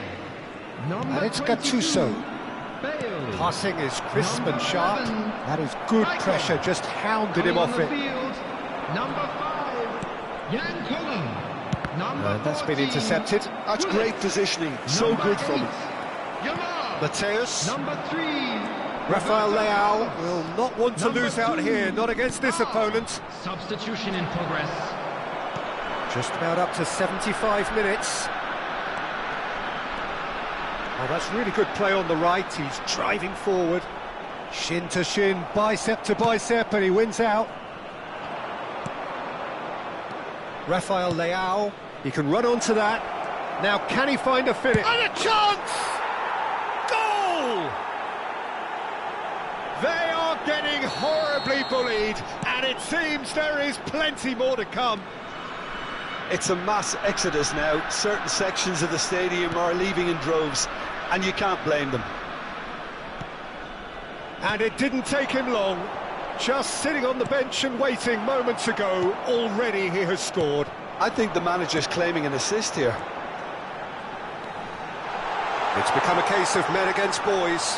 Number And it's 22, Gattuso. Bale. Passing is crisp Number and sharp. 7, That is good Michael. pressure, just hounded him Coming off on the it. field, number 5, Jan Cullen. Number That's been 14, intercepted. That's great positioning. So number good from 8, him. Yamal. Mateus. Number 3, Rafael Roberto Leao Carlos. will not want to Number lose out 2, here, not against this opponent. Substitution in progress. Just about up to 75 minutes. Oh, that's really good play on the right. He's driving forward. Shin to shin, bicep to bicep, and he wins out. Rafael Leao, he can run onto that. Now, can he find a finish? And a chance! Goal! They are getting horribly bullied, and it seems there is plenty more to come. It's a mass exodus now. Certain sections of the stadium are leaving in droves, and you can't blame them. And it didn't take him long. Just sitting on the bench and waiting moments ago, already he has scored. I think the manager's claiming an assist here. It's become a case of men against boys.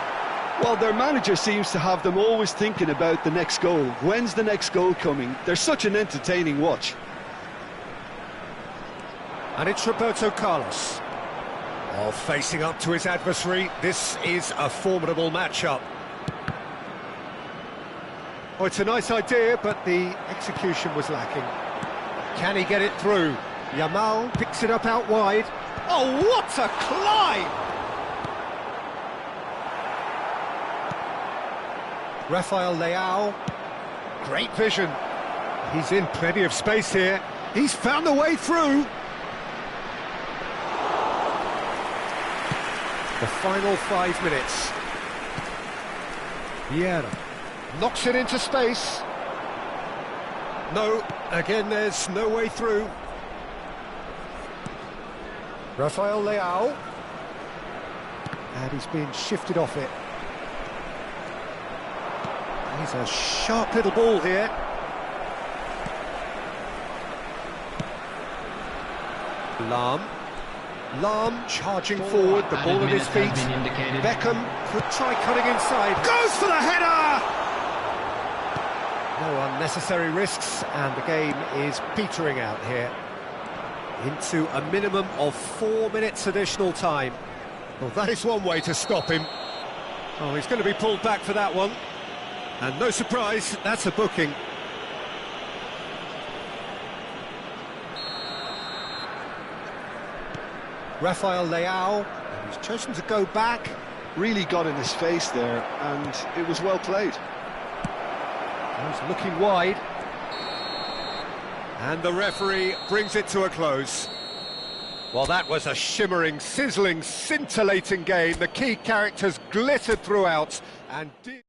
Well, their manager seems to have them always thinking about the next goal. When's the next goal coming? They're such an entertaining watch. And it's Roberto Carlos. Oh, facing up to his adversary, this is a formidable matchup. Oh, it's a nice idea, but the execution was lacking. Can he get it through? Yamal picks it up out wide. Oh, what a climb! Rafael Leao. Great vision. He's in plenty of space here. He's found a way through. The final 5 minutes. Vieira knocks it into space. No, again there's no way through. Rafael Leao. And he's being shifted off it. He's a sharp little ball here. Lahm charging forward, the ball at his feet. Beckham could try cutting inside. Goes for the header! No unnecessary risks, and the game is petering out here. Into a minimum of 4 minutes additional time. Well, that is one way to stop him. Oh, he's going to be pulled back for that one. And no surprise, that's a booking. Rafael Leao, he's chosen to go back. Really got in his face there, and it was well played. He's looking wide. And the referee brings it to a close. Well, that was a shimmering, sizzling, scintillating game. The key characters glittered throughout and did...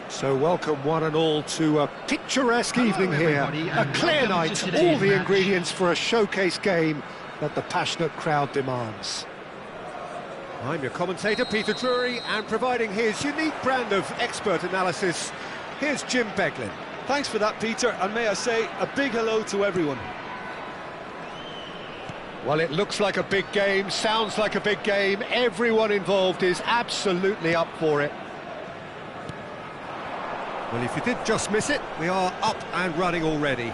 So welcome one and all to a picturesque evening here, a clear night, all the ingredients for a showcase game that the passionate crowd demands. I'm your commentator, Peter Drury, and providing his unique brand of expert analysis, here's Jim Beglin. Thanks for that, Peter, and may I say a big hello to everyone. Well, it looks like a big game, sounds like a big game, everyone involved is absolutely up for it. Well, if you did just miss it, we are up and running already.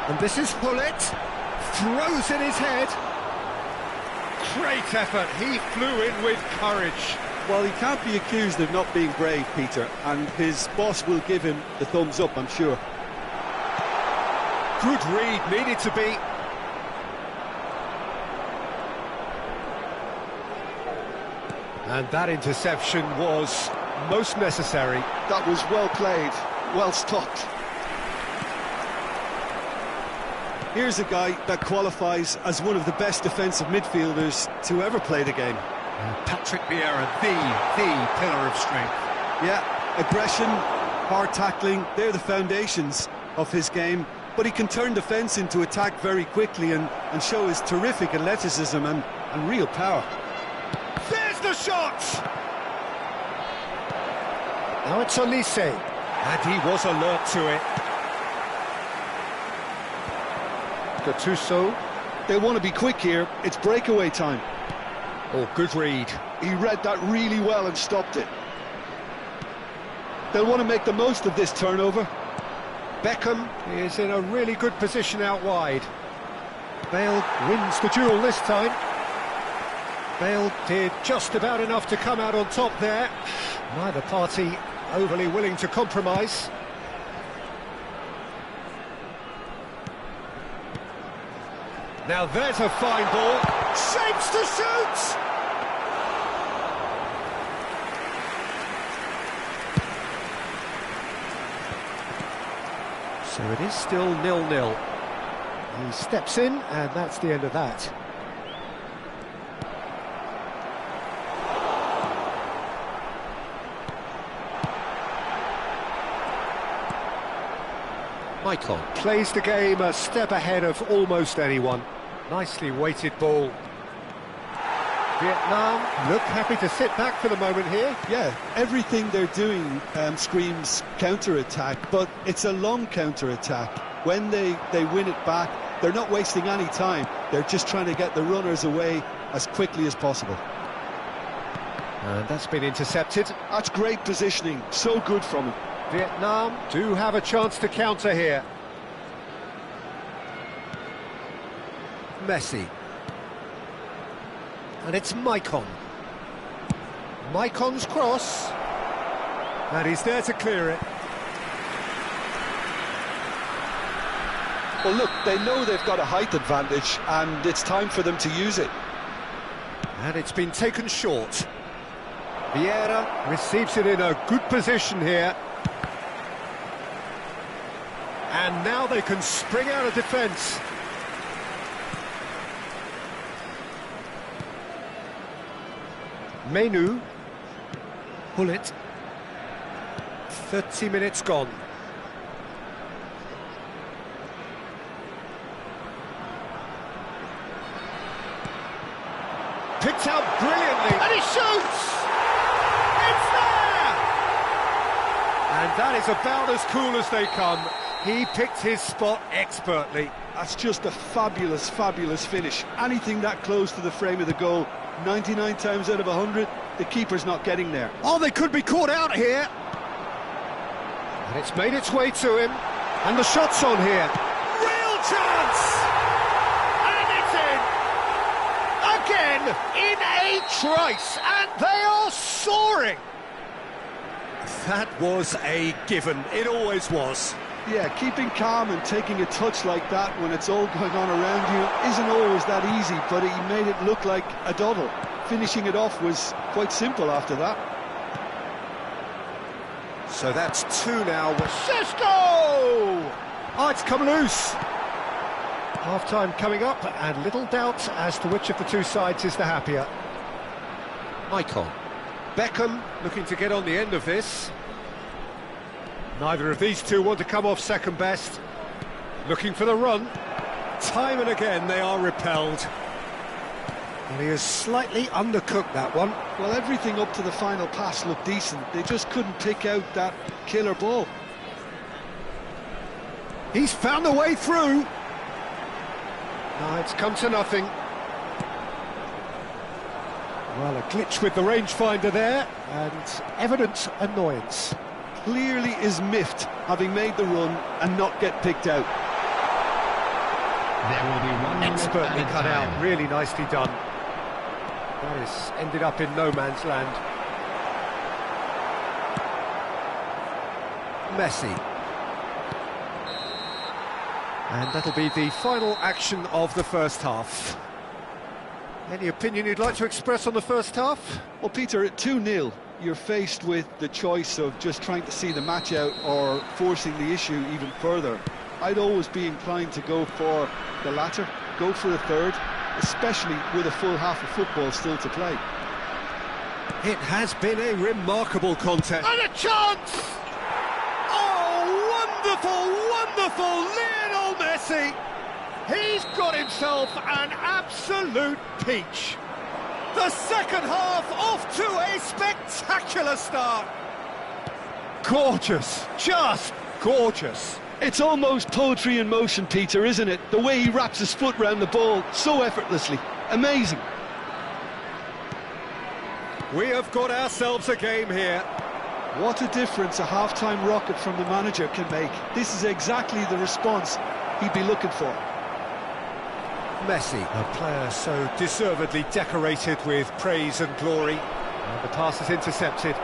And this is Hullet, throws in his head. Great effort, he flew in with courage. Well, he can't be accused of not being brave, Peter, and his boss will give him the thumbs up, I'm sure. Good read, needed to be. And that interception was most necessary. That was well played, well stopped. Here's a guy that qualifies as one of the best defensive midfielders to ever play the game. Patrick Vieira, the pillar of strength. Yeah, aggression, hard tackling, they're the foundations of his game. But he can turn defence into attack very quickly and show his terrific athleticism and real power. There's the shot! Now it's Olise. And he was alert to it. Gattuso. They want to be quick here, it's breakaway time. Oh, good read. He read that really well and stopped it. They'll want to make the most of this turnover. Beckham is in a really good position out wide. Bale wins the duel this time. Bale did just about enough to come out on top there. Neither party overly willing to compromise. Now there's a fine ball. Shapes to shoot! So it is still 0-0. He steps in, and that's the end of that. Maicon Plays the game a step ahead of almost anyone. nicely weighted ball. Vietnam look happy to sit back for the moment here. Yeah, everything they're doing screams counter-attack, but it's a long counter-attack. When they win it back, they're not wasting any time. They're just trying to get the runners away as quickly as possible. And that's been intercepted. That's great positioning, so good from him. Vietnam do have a chance to counter here. Messi. And it's Maicon. Maicon's cross. And he's there to clear it. Well, look, they know they've got a height advantage, and it's time for them to use it. And it's been taken short. Vieira receives it in a good position here. And now they can spring out of defence. Menu. Hullet. 30 minutes gone. Picked out brilliantly. And he shoots! It's there! And that is about as cool as they come. He picked his spot expertly. That's just a fabulous, fabulous finish. Anything that close to the frame of the goal, 99 times out of 100, the keeper's not getting there. Oh, they could be caught out here. And it's made its way to him. And the shot's on here. Real chance! And it's in! Trice, and they are soaring! That was a given, it always was. Yeah, keeping calm and taking a touch like that when it's all going on around you isn't always that easy, but he made it look like a doddle. Finishing it off was quite simple after that. So that's 2 now. Sesko! Oh, it's come loose. Half-time coming up, and little doubt as to which of the two sides is the happier. Icon. Beckham looking to get on the end of this. Neither of these two want to come off second best. Looking for the run. Time and again they are repelled. And he has slightly undercooked that one. Well, everything up to the final pass looked decent. They just couldn't pick out that killer ball. He's found a way through. No, it's come to nothing. Well, a glitch with the rangefinder there, and evident annoyance. Clearly is miffed, having made the run and not get picked out. There will be 1 minute Expertly added cut time. out, really nicely done. That has ended up in no man's land. Messi. And that'll be the final action of the first half. Any opinion you'd like to express on the first half? Well, Peter, at 2-0, you're faced with the choice of just trying to see the match out or forcing the issue even further. I'd always be inclined to go for the latter, go for a third, especially with a full half of football still to play. It has been a remarkable contest. And a chance! Oh, wonderful, wonderful Lionel Messi! He's got himself an absolute peach. The second half off to a spectacular start. Gorgeous, just gorgeous. It's almost poetry in motion, Peter, isn't it? The way he wraps his foot round the ball so effortlessly. Amazing. We have got ourselves a game here. What a difference a half-time rocket from the manager can make. This is exactly the response he'd be looking for. Messi, a player so deservedly decorated with praise and glory. And the pass is intercepted.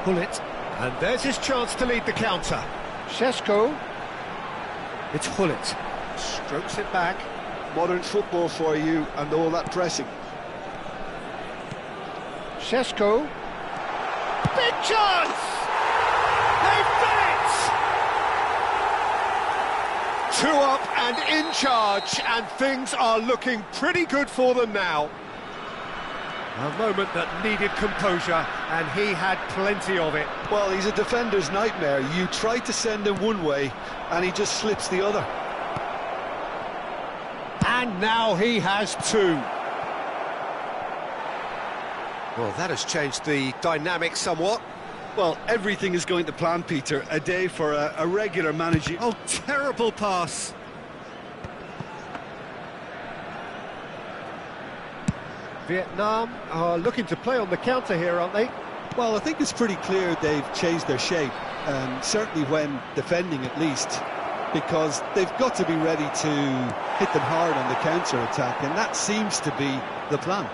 Hullet, and there's his chance to lead the counter. Sesko. It's Hullet. Strokes it back. Modern football for you and all that pressing. Sesko. Big chance! They've done it! 2 up and in charge, and things are looking pretty good for them now. A moment that needed composure, and he had plenty of it. Well, he's a defender's nightmare. You try to send him one way, and he just slips the other. And now he has 2. Well, that has changed the dynamic somewhat. Well, everything is going to plan, Peter. A day for a regular manager. Oh, terrible pass. Vietnam are looking to play on the counter here, aren't they? Well, I think it's pretty clear they've changed their shape, certainly when defending at least, because they've got to be ready to hit them hard on the counter-attack, and that seems to be the plan.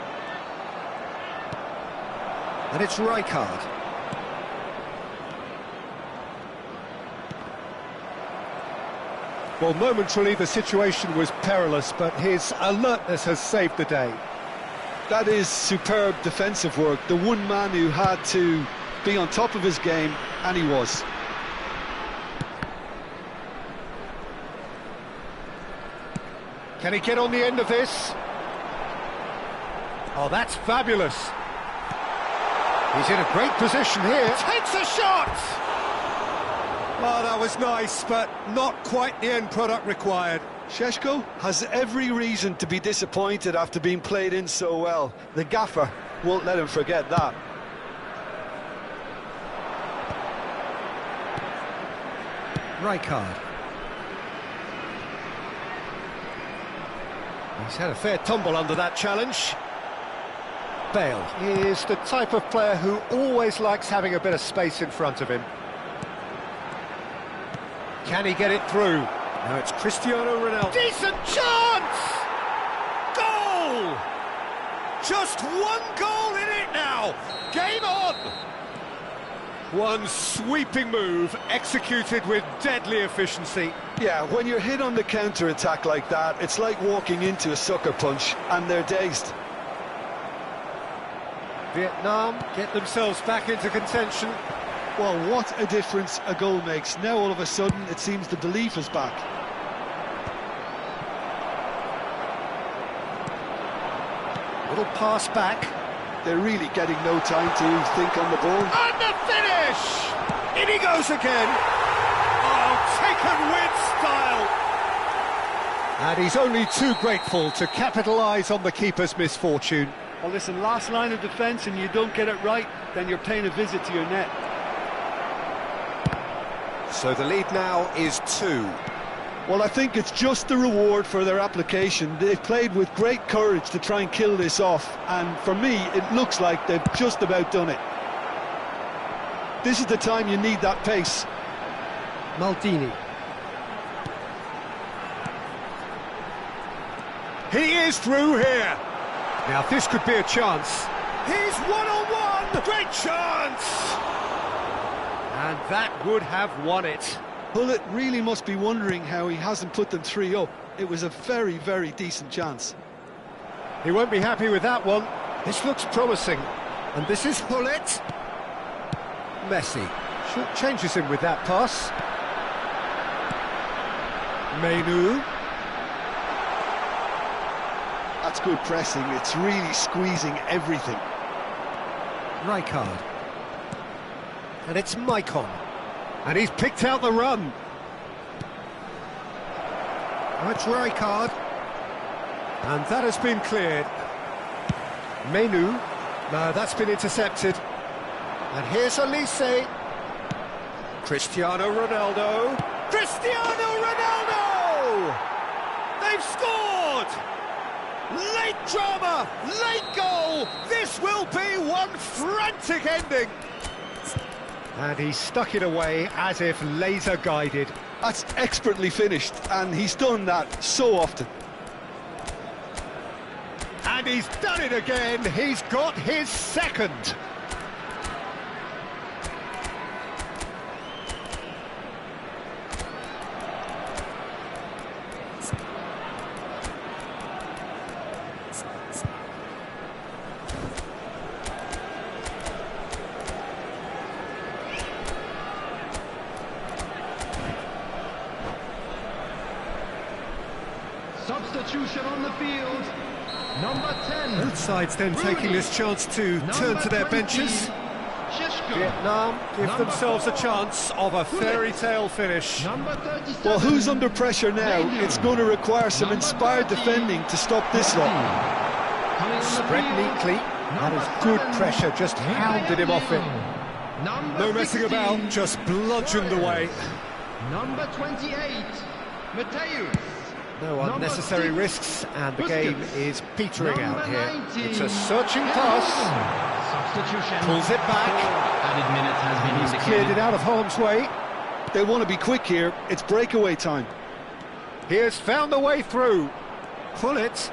And it's Rijkaard. Well, momentarily the situation was perilous, but his alertness has saved the day. That is superb defensive work. The one man who had to be on top of his game, and he was. Can he get on the end of this? Oh, that's fabulous. He's in a great position here. Takes a shot! Oh, that was nice, but not quite the end product required. Sesko has every reason to be disappointed after being played in so well. The gaffer won't let him forget that. Rijkaard. He's had a fair tumble under that challenge. Bale is the type of player who always likes having a bit of space in front of him. Can he get it through? Now it's Cristiano Ronaldo. Decent chance! Goal! Just one goal in it now. Game on. One sweeping move executed with deadly efficiency. Yeah, when you're hit on the counter-attack like that, it's like walking into a sucker punch, and they're dazed. Vietnam get themselves back into contention. Well, what a difference a goal makes. Now all of a sudden it seems the belief is back. Little pass back. They're really getting no time to think on the ball. And the finish! In he goes again. Oh, taken with style. And he's only too grateful to capitalise on the keeper's misfortune. Well, listen, last line of defence and you don't get it right, then you're paying a visit to your net. So the lead now is 2. Well, I think it's just the reward for their application. They've played with great courage to try and kill this off, and for me, it looks like they've just about done it. This is the time you need that pace. Maldini. He is through here. Now this could be a chance. He's one-on-one. Great chance. And that would have won it. Hullet really must be wondering how he hasn't put them 3 up. It was a very, very decent chance. He won't be happy with that one. This looks promising. And this is Hullet. Messi changes him with that pass. Menu. That's good pressing. It's really squeezing everything. Rijkaard. And it's Maicon. And he's picked out the run. That's Rijkaard. And that has been cleared. Menu. No, that's been intercepted. And here's Elise. Cristiano Ronaldo. Cristiano Ronaldo! They've scored! Late drama, late goal. This will be one frantic ending. And he stuck it away as if laser guided. That's expertly finished, and he's done that so often. And he's done it again. He's got his second. Substitution on the field. Number 10. Both sides then taking this chance to turn to their benches. Vietnam give themselves a chance of a fairy tale finish. Well, who's under pressure now? It's going to require some inspired defending to stop this lot. Spread neatly. That is good pressure, just hounded him off it. No messing about, just bludgeoned away. Number 28, Mateus. No unnecessary risks, and the game is petering out here. It's a searching pass. Substitution. Pulls it back. Added minutes has been He's indicated. cleared it out of harm's way. They want to be quick here. It's breakaway time. He has found the way through. Pull it.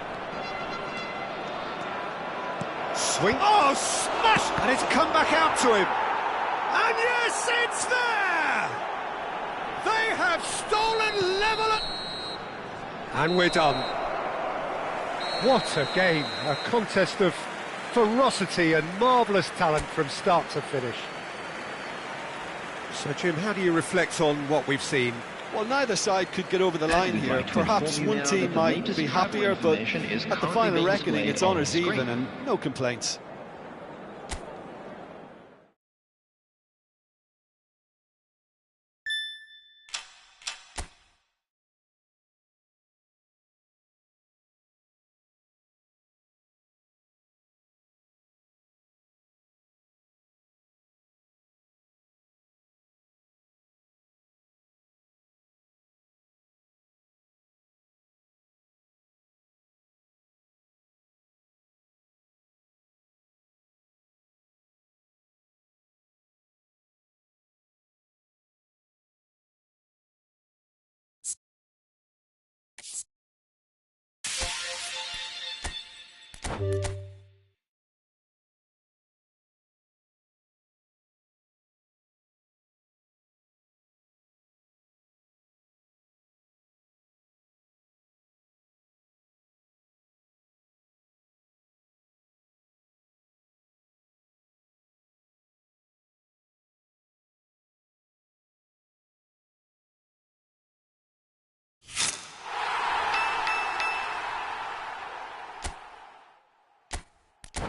Swing. Oh, smash! And it's come back out to him. And yes, it's there! They have stolen level at... And we're done. What a game. A contest of ferocity and marvellous talent from start to finish. So, Jim, how do you reflect on what we've seen? Well, neither side could get over the line here. Perhaps one team might be happier, but at the final reckoning, it's honours even and no complaints.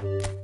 you.